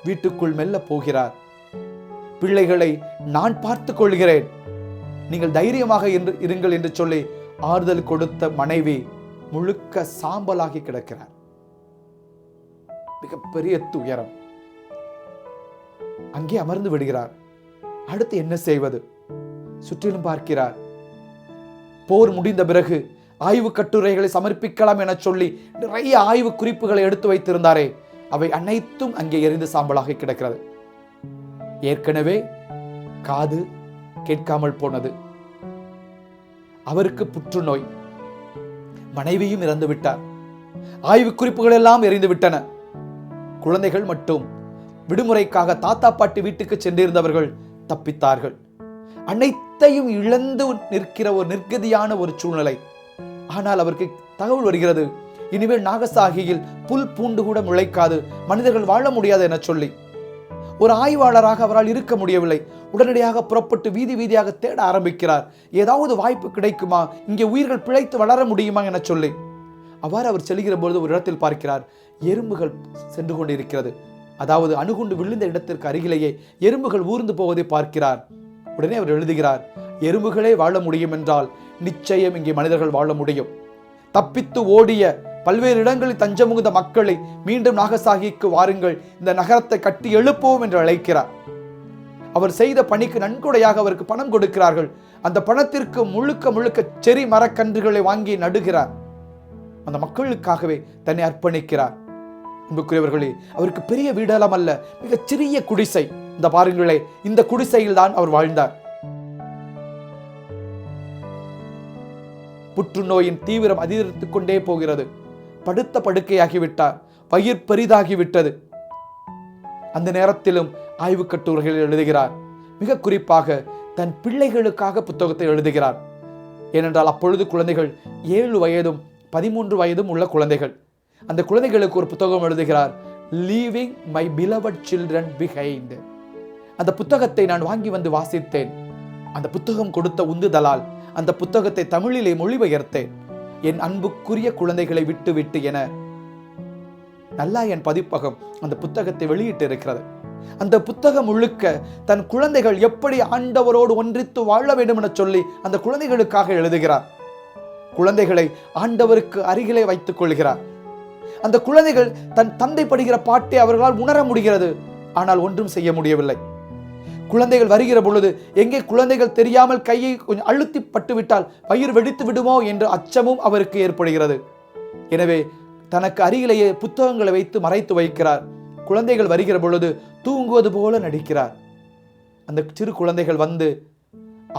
வீட்டுக்குள் மெல்ல போகிறார். பிள்ளைகளை நான் பார்த்துக் கொள்கிறேன், நீங்கள் தைரியமாக இருங்கள் என்று சொல்லி ஆறுதல் கொடுத்த மனைவி முழுக்க சாம்பலாகி கிடக்கிறார். மிகப்பெரிய துயரம். அங்கே அமர்ந்து விடுகிறார். அடுத்து என்ன செய்வது? சுற்றிலும் பார்க்கிறார். போர் முடிந்த பிறகு ஆய்வு கட்டுரைகளை சமர்ப்பிக்கலாம் என சொல்லி நிறைய ஆய்வு குறிப்புகளை எடுத்து வைத்திருந்தாரே, அவை அனைத்தும் அங்கே எரிந்து சாம்பலாக கிடக்கிறது. ஏற்கனவே காது கேட்காமல் போனது. அவருக்கு புற்றுநோய். மனைவியும் இறந்து விட்டார். ஆய்வு குறிப்புகள் எல்லாம் எரிந்து விட்டன. குழந்தைகள் மட்டும் விடுமுறைக்காக தாத்தா பாட்டி வீட்டுக்கு சென்றிருந்தவர்கள் தப்பித்தார்கள். அனைத்தையும் இழந்து நிற்கிற ஒரு நிர்கதியான ஒரு சூழ்நிலை. ஆனால் அவருக்கு தகவல் வருகிறது, இனிமேல் நாகசாகியில் புல் பூண்டு கூட முளைக்காது, மனிதர்கள் வாழ முடியாது என சொல்லி ஒரு ஆய்வாளராக அவரால் இருக்க முடியவில்லை. உடனடியாக புறப்பட்டு வீதி வீதியாக தேட ஆரம்பிக்கிறார். ஏதாவது வாய்ப்பு கிடைக்குமா, இங்கே உயிர்கள் பிழைத்து வளர முடியுமா என சொல்லி. அவ்வாறு அவர் செல்கிற பொழுது ஒரு இடத்தில் பார்க்கிறார், எறும்புகள் சென்று கொண்டிருக்கிறது. அதாவது அணுகுண்டு விழுந்த இடத்திற்கு அருகிலேயே எறும்புகள் ஊர்ந்து போவதை பார்க்கிறார். உடனே அவர் எழுதுகிறார், எறும்புகளே வாழ முடியும் என்றால் நிச்சயம் இங்கே மனிதர்கள் வாழ முடியும். தப்பித்து ஓடிய பல்வேறு இடங்களில் தஞ்சமுகுந்த மக்களை மீண்டும் நாகசாகிக்கு வாருங்கள், இந்த நகரத்தை கட்டி எழுப்போம் என்று அழைக்கிறார். அவர் செய்த பணிக்கு நன்கொடையாக அவருக்கு பணம் கொடுக்கிறார்கள். அந்த பணத்திற்கு முழுக்க முழுக்க செரி மரக்கன்றுகளை வாங்கி நடுகிறார். அந்த மக்களுக்காகவே தன்னை அர்ப்பணிக்கிறார். அன்புக்குரியவர்களே, அவருக்கு பெரிய வீடெல்லாம் அல்ல, மிகச் சிறிய குடிசை. இந்த பாருங்களே, இந்த குடிசையில் தான் அவர் வாழ்ந்தார். புற்றுநோயின் தீவிரம் அதிகரித்துக் கொண்டே போகிறது. படுத்த படுக்கையாகிவிட்டார். பயிர் பெரிதாகிவிட்டது. அந்த நேரத்திலும் ஆய்வு கட்டுரைகள் எழுதுகிறார். மிக குறிப்பாக தன் பிள்ளைகளுக்காக புத்தகத்தை எழுதுகிறார். ஏனென்றால் அப்பொழுது குழந்தைகள் 7 வயதும் 13 வயதும் உள்ள குழந்தைகள். அந்த குழந்தைகளுக்கு ஒரு புத்தகம் எழுதுகிறார், leaving my beloved children behind. அந்த புத்தகத்தை நான் வாங்கி வந்து வாசித்தேன். அந்த புத்தகம் கொடுத்த உந்துதலால் அந்த புத்தகத்தை தமிழிலே மொழிபெயர்த்தேன். என் அன்புக்குரிய குழந்தைகளை விட்டு விட்டு என நல்லாயன் பதிப்பகம் அந்த புத்தகத்தை வெளியிட்டு இருக்கிறது. அந்த புத்தகம் முழுக்க தன் குழந்தைகள் எப்படி ஆண்டவரோடு ஒன்றித்து வாழ வேண்டும் என சொல்லி அந்த குழந்தைகளுக்காக எழுதுகிறார். குழந்தைகளை ஆண்டவருக்கு அருகிலே வைத்துக் கொள்கிறார். அந்த குழந்தைகள் தன் தந்தை படுகிற பாட்டை அவர்களால் உணர முடிகிறது, ஆனால் ஒன்றும் செய்ய முடியவில்லை. குழந்தைகள் வருகிற பொழுது எங்கே குழந்தைகள் தெரியாமல் கையை கொஞ்சம் அழுத்தி பட்டுவிட்டால் வயிறு வெடித்து விடுமோ என்ற அச்சமும் அவருக்கு ஏற்படுகிறது. எனவே தனக்கு அருகிலேயே புத்தகங்களை வைத்து மறைத்து வைக்கிறார். குழந்தைகள் வருகிற பொழுது தூங்குவது போல நடிக்கிறார். அந்த சிறு குழந்தைகள் வந்து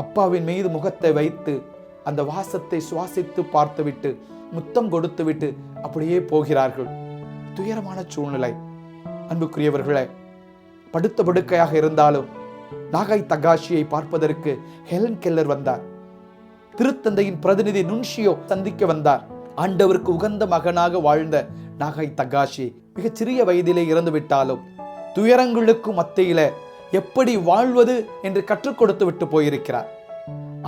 அப்பாவின் மீது முகத்தை வைத்து அந்த வாசத்தை சுவாசித்து பார்த்துவிட்டு முத்தம் கொடுத்துவிட்டு அப்படியே போகிறார்கள். துயரமான சூழ்நிலை. அன்புக்குரியவர்களே, படுத்த படுக்கையாக இருந்தாலும் நாகாய் தகாஷியை பார்ப்பதற்கு ஹெலன் கெல்லர் வந்தார். திருத்தந்தையின் பிரதிநிதி நுன்ஷியோ சந்திக்க வந்தார். ஆண்டவருக்கு உகந்த மகனாக வாழ்ந்த நாகாய் தகாஷி மிகச் சிறிய வயதிலே இறந்து விட்டாலும் துயரங்களுக்கு மத்தியில எப்படி வாழ்வது என்று கற்றுக் கொடுத்து விட்டு போயிருக்கிறார்.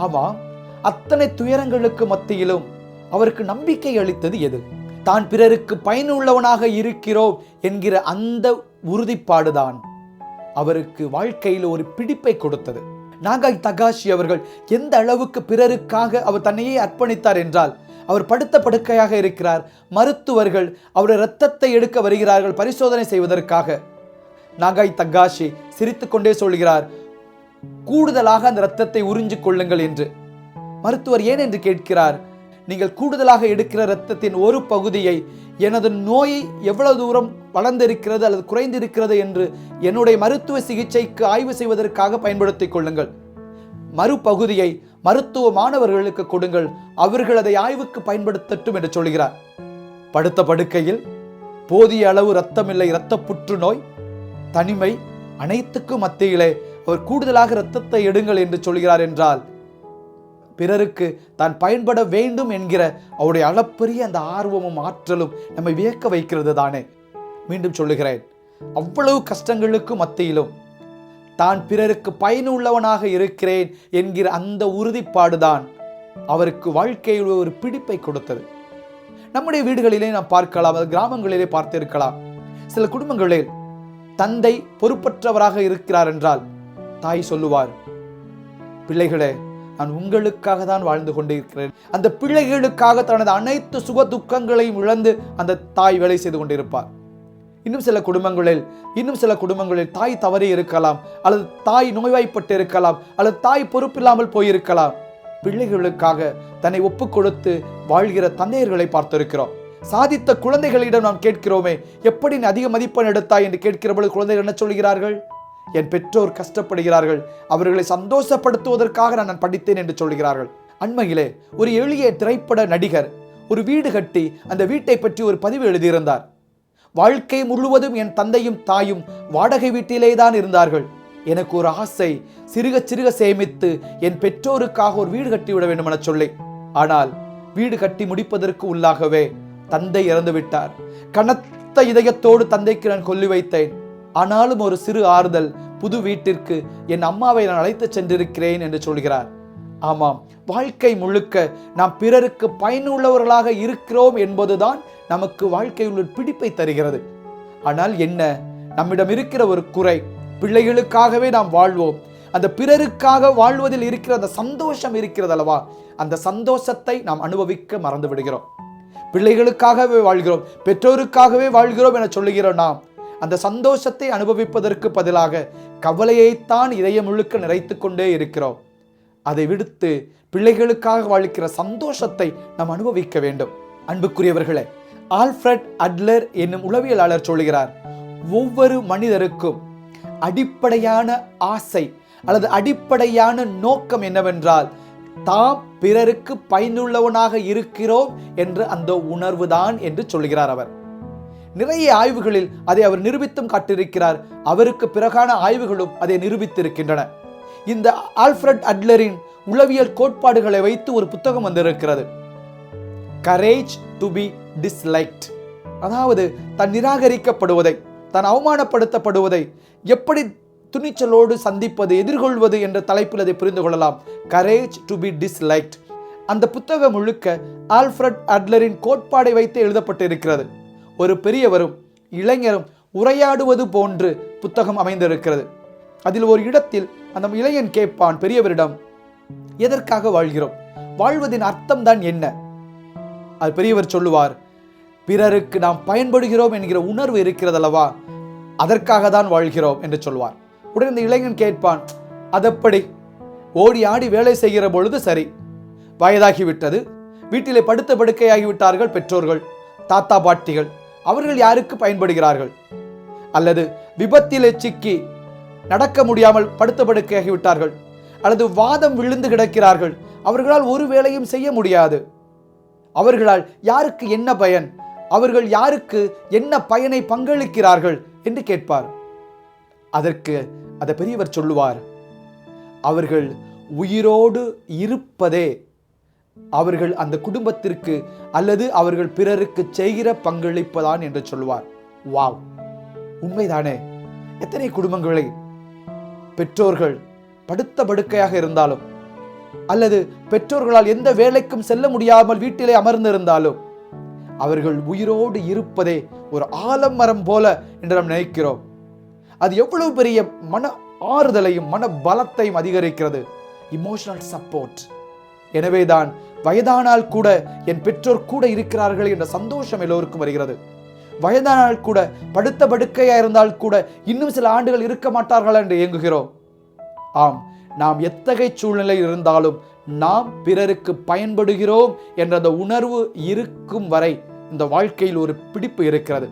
ஆமாம், அத்தனை துயரங்களுக்கு மத்தியிலும் அவருக்கு நம்பிக்கை அளித்தது எது? தான் பிறருக்கு பயனுள்ளவனாக இருக்கிறோம் என்கிற அந்த உறுதிப்பாடுதான் அவருக்கு வாழ்க்கையில் ஒரு பிடிப்பை கொடுத்தது. நாகாய் தகாஷி அவர்கள் எந்த அளவுக்கு பிறருக்காக அவர் தன்னையே அர்ப்பணித்தார் என்றால், அவர் படுத்த படுக்கையாக இருக்கிறார். மருத்துவர்கள் அவருடைய இரத்தத்தை எடுக்க வருகிறார்கள் பரிசோதனை செய்வதற்காக. நாகாய் தகாஷி சிரித்துக்கொண்டே சொல்கிறார், கூடுதலாக அந்த இரத்தத்தை உறிஞ்சிக் கொள்ளுங்கள் என்று. மருத்துவர் ஏன் என்று கேட்கிறார். நீங்கள் கூடுதலாக எடுக்கிற இரத்தத்தின் ஒரு பகுதியை எனது நோயை எவ்வளவு தூரம் வளர்ந்திருக்கிறது அல்லது குறைந்திருக்கிறது என்று என்னுடைய மருத்துவ சிகிச்சைக்கு ஆய்வு செய்வதற்காக பயன்படுத்திக் கொள்ளுங்கள். மறுபகுதியை மருத்துவ மாணவர்களுக்கு கொடுங்கள், அவர்கள் அதை ஆய்வுக்கு பயன்படுத்தட்டும் என்று சொல்கிறார். படுத்த படுக்கையில் போதிய அளவு இரத்தமில்லை, இரத்த புற்றுநோய், தனிமை, அனைத்துக்கும் மத்தியிலே அவர் கூடுதலாக இரத்தத்தை எடுங்கள் என்று சொல்கிறார் என்றால், பிறருக்கு தான் பயன்பட வேண்டும் என்கிற அவருடைய அளப்பரிய அந்த ஆர்வமும் ஆற்றலும் நம்மை வியக்க வைக்கிறது தானே. மீண்டும் சொல்லுகிறேன், அவ்வளவு கஷ்டங்களுக்கு மத்தியிலும் தான் பிறருக்கு பயனுள்ளவனாக இருக்கிறேன் என்கிற அந்த உறுதிப்பாடுதான் அவருக்கு வாழ்க்கையில் ஒரு பிடிப்பை கொடுத்தது. நம்முடைய வீடுகளிலே நாம் பார்க்கலாம், கிராமங்களிலே பார்த்திருக்கலாம். சில குடும்பங்களில் தந்தை பொறுப்பற்றவராக இருக்கிறார் என்றால் தாய் சொல்லுவார், பிள்ளைகளே, நான் உங்களுக்காக தான் வாழ்ந்து கொண்டிருக்கிறேன். அந்த பிள்ளைகளுக்காக தனது அனைத்து சுக துக்கங்களையும் இழந்து அந்த தாய் வேலை செய்து கொண்டிருப்பார். இன்னும் சில குடும்பங்களில் தாய் தவறி இருக்கலாம், அல்லது தாய் நோய்வாய்ப்பட்டு இருக்கலாம், அல்லது தாய் பொறுப்பில்லாமல் போயிருக்கலாம். பிள்ளைகளுக்காக தன்னை ஒப்புக் கொடுத்து வாழ்கிற தந்தையர்களை பார்த்திருக்கிறோம். சாதித்த குழந்தைகளிடம் நாம் கேட்கிறோமே, எப்படி அதிக மதிப்பெண் எடுத்தாய் என்று கேட்கிற பொழுது குழந்தைகள் என்ன சொல்கிறார்கள்? என் பெற்றோர் கஷ்டப்படுகிறார்கள், அவர்களை சந்தோஷப்படுத்துவதற்காக நான் படித்தேன் என்று சொல்கிறார்கள். அண்மையிலே ஒரு எளிய திரைப்பட நடிகர் ஒரு வீடு கட்டி அந்த வீட்டை பற்றி ஒரு பதிவு எழுதியிருந்தார். வாழ்க்கை முழுவதும் என் தந்தையும் தாயும் வாடகை வீட்டிலே தான் இருந்தார்கள். எனக்கு ஒரு ஆசை, சிறுக சிறுக சேமித்து என் பெற்றோருக்காக ஒரு வீடு கட்டிவிட வேண்டும் என சொல்லி. ஆனால் வீடு கட்டி முடிப்பதற்கு உள்ளாகவே தந்தை இறந்து விட்டார். கனத்த இதயத்தோடு தந்தைக்கு நான் கொல்லி வைத்தேன். ஆனாலும் ஒரு சிறு ஆறுதல், புது வீட்டிற்கு என் அம்மாவை நான் அழைத்து சென்றிருக்கிறேன் என்று சொல்கிறார். ஆமாம், வாழ்க்கை முழுக்க நாம் பிறருக்கு பயனுள்ளவர்களாக இருக்கிறோம் என்பதுதான் நமக்கு வாழ்க்கையில் ஒரு பிடிப்பை தருகிறது. ஆனால் என்ன, நம்மிடம் இருக்கிற ஒரு குறை, பிள்ளைகளுக்காகவே நாம் வாழ்வோம். அந்த பிறருக்காக வாழ்வதில் இருக்கிற அந்த சந்தோஷம் இருக்கிறது அல்லவா, அந்த சந்தோஷத்தை நாம் அனுபவிக்க மறந்து விடுகிறோம். பிள்ளைகளுக்காகவே வாழ்கிறோம், பெற்றோருக்காகவே வாழ்கிறோம் என சொல்லுகிறோம். நாம் அந்த சந்தோஷத்தை அனுபவிப்பதற்கு பதிலாக கவலையைத்தான் இதயம் முழுக்க நிறைத்து கொண்டே இருக்கிறோம். அதை விடுத்து பிள்ளைகளுக்காக வாழ்க்கிற சந்தோஷத்தை நாம் அனுபவிக்க வேண்டும். அன்புக்குரியவர்களே, ஆல்ஃபிரட் அட்லர் என்னும் உளவியலாளர் சொல்கிறார், ஒவ்வொரு மனிதருக்கும் அடிப்படையான ஆசை அல்லது அடிப்படையான நோக்கம் என்னவென்றால் தாம் பிறருக்கு பயனுள்ளவனாக இருக்கிறோம் என்ற அந்த உணர்வுதான் என்று சொல்கிறார் அவர். நிறைய ஆய்வுகளில் அதை அவர் நிரூபித்தும் காட்டியிருக்கிறார். அவருக்கு பிறகான ஆய்வுகளும் அதை நிரூபித்திருக்கின்றன. இந்த ஆல்ஃபிரட் அட்லரின் உளவியல் கோட்பாடுகளை வைத்து ஒரு புத்தகம் வந்திருக்கிறது, கரேஜ் டு பி டிஸ்லைக்ட். அதாவது தன் நிராகரிக்கப்படுவதை, தன் அவமானப்படுத்தப்படுவதை எப்படி துணிச்சலோடு சந்திப்பது, எதிர்கொள்வது என்ற தலைப்பில் அதை புரிந்து கொள்ளலாம். Courage to be disliked. அந்த புத்தகம் முழுக்க ஆல்ஃபிரட் அட்லரின் கோட்பாடை வைத்து எழுதப்பட்டு இருக்கிறது. ஒரு பெரியவரும் இளைஞரும் உரையாடுவது போன்று புத்தகம் அமைந்திருக்கிறது. அதில் ஒரு இடத்தில் அந்த இளைஞன் கேட்பான் பெரியவரிடம், எதற்காக வாழ்கிறோம், வாழ்வதின் அர்த்தம் தான் என்ன? அது பெரியவர் சொல்லுவார், பிறருக்கு நாம் பயன்படுகிறோம் என்கிற உணர்வு இருக்கிறது அல்லவா, அதற்காக தான் வாழ்கிறோம் என்று சொல்வார். உடனே இந்த இளைஞன் கேட்பான், அதப்படி ஓடி ஆடி வேலை செய்கிற பொழுது சரி, வயதாகிவிட்டது, வீட்டிலே படுத்த படுக்கையாகிவிட்டார்கள் பெற்றோர்கள், தாத்தா பாட்டிகள், அவர்கள் யாருக்கு பயன்படுகிறார்கள்? அல்லது விபத்திலே சிக்கி நடக்க முடியாமல் படுத்த படுக்கையாகிவிட்டார்கள், அல்லது வாதம் விழுந்து கிடக்கிறார்கள், அவர்களால் ஒரு வேலையும் செய்ய முடியாது. அவர்களால் யாருக்கு என்ன பயன், அவர்கள் யாருக்கு என்ன பயனை பங்களிக்கிறார்கள் என்று கேட்பார். அதற்கு அந்த பெரியவர் சொல்லுவார், அவர்கள் உயிரோடு இருப்பதே அவர்கள் அந்த குடும்பத்திற்கு அல்லது அவர்கள் பிறருக்கு செய்கிற பங்களிப்புதான் என்று சொல்லுவார். வாவ், உண்மைதானே? எத்தனை குடும்பங்களை பெற்றோர்கள் படுத்த படுக்கையாக இருந்தாலும் அல்லது பெற்றோர்களால் எந்த வேலைக்கும் செல்ல முடியாமல் வீட்டிலே அமர்ந்திருந்தாலும் அவர்கள் உயிரோடு இருப்பதே ஒரு ஆலமரம் போல என்று நாம் நினைக்கிறோம். அது எவ்வளவு பெரிய மன ஆறுதலையும் மன பலத்தையும் அதிகரிக்கிறது. Emotional support. எனவேதான் வயதானால் கூட என் பெற்றோர் கூட இருக்கிறார்கள் என்ற சந்தோஷம் எல்லோருக்கும் வருகிறது. வயதானால் கூட படுத்த படுக்கையா இருந்தால் கூட இன்னும் சில ஆண்டுகள் இருக்க மாட்டார்கள் என்று இயங்குகிறோம். ஆம், நாம் எத்தகைய சூழ்நிலை இருந்தாலும் நாம் பிறருக்கு பயன்படுகிறோம் என்ற அந்த உணர்வு இருக்கும் வரை இந்த வாழ்க்கையில் ஒரு பிடிப்பு இருக்கிறது.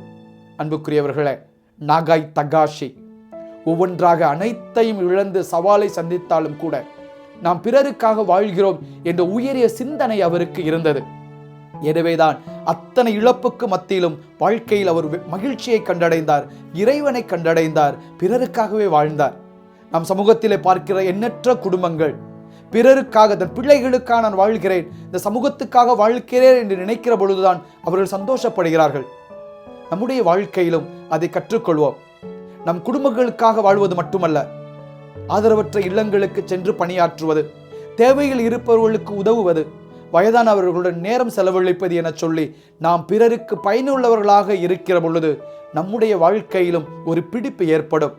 அன்புக்குரியவர்களே, நாகாய் தகாஷி ஒவ்வொன்றாக அனைத்தையும் இழந்து சவாலை சந்தித்தாலும் கூட நாம் பிறருக்காக வாழ்கிறோம் என்ற உயரிய சிந்தனை அவருக்கு இருந்தது. எனவேதான் அத்தனை இழப்புக்கு மத்தியிலும் வாழ்க்கையில் அவர் மகிழ்ச்சியை கண்டடைந்தார், இறைவனை கண்டடைந்தார், பிறருக்காகவே வாழ்ந்தார். நம் சமூகத்திலே பார்க்கிற எண்ணற்ற குடும்பங்கள் பிறருக்காக, தன் பிள்ளைகளுக்காக நான் வாழ்கிறேன், இந்த சமூகத்துக்காக வாழ்கிறேன் என்று நினைக்கிற பொழுதுதான் அவர்கள் சந்தோஷப்படுகிறார்கள். நம்முடைய வாழ்க்கையிலும் அதை கற்றுக்கொள்வோம். நம் குடும்பங்களுக்காக வாழ்வது மட்டுமல்ல, ஆதரவற்ற இல்லங்களுக்கு சென்று பணியாற்றுவது, தேவையில் இருப்பவர்களுக்கு உதவுவது, வயதானவர்களுடன் நேரம் செலவழிப்பது என சொல்லி நாம் பிறருக்கு பயனுள்ளவர்களாக இருக்கிற பொழுது நம்முடைய வாழ்க்கையிலும் ஒரு பிடிப்பு ஏற்படும்.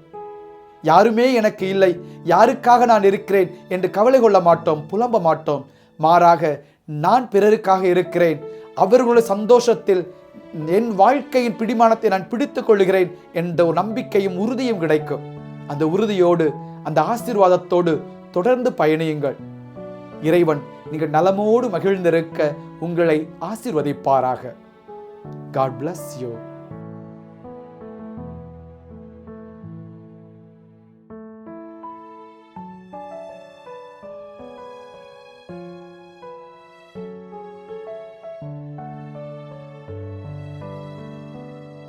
யாருமே எனக்கு இல்லை, யாருக்காக நான் இருக்கிறேன் என்று கவலை கொள்ள மாட்டோம், புலம்ப மாட்டோம். மாறாக நான் பிறருக்காக இருக்கிறேன், அவர்களுடைய சந்தோஷத்தில் என் வாழ்க்கையின் பிடிமானத்தை நான் பிடித்துக் கொள்கிறேன் என்ற ஒரு நம்பிக்கையும் உறுதியும் கிடைக்கும். அந்த உறுதியோடு, அந்த ஆசீர்வாதத்தோடு தொடர்ந்து பயணியுங்கள். இறைவன் நீங்கள் நலமோடு மகிழ்ந்திருக்க உங்களை ஆசீர்வதிப்பாராக. God bless you.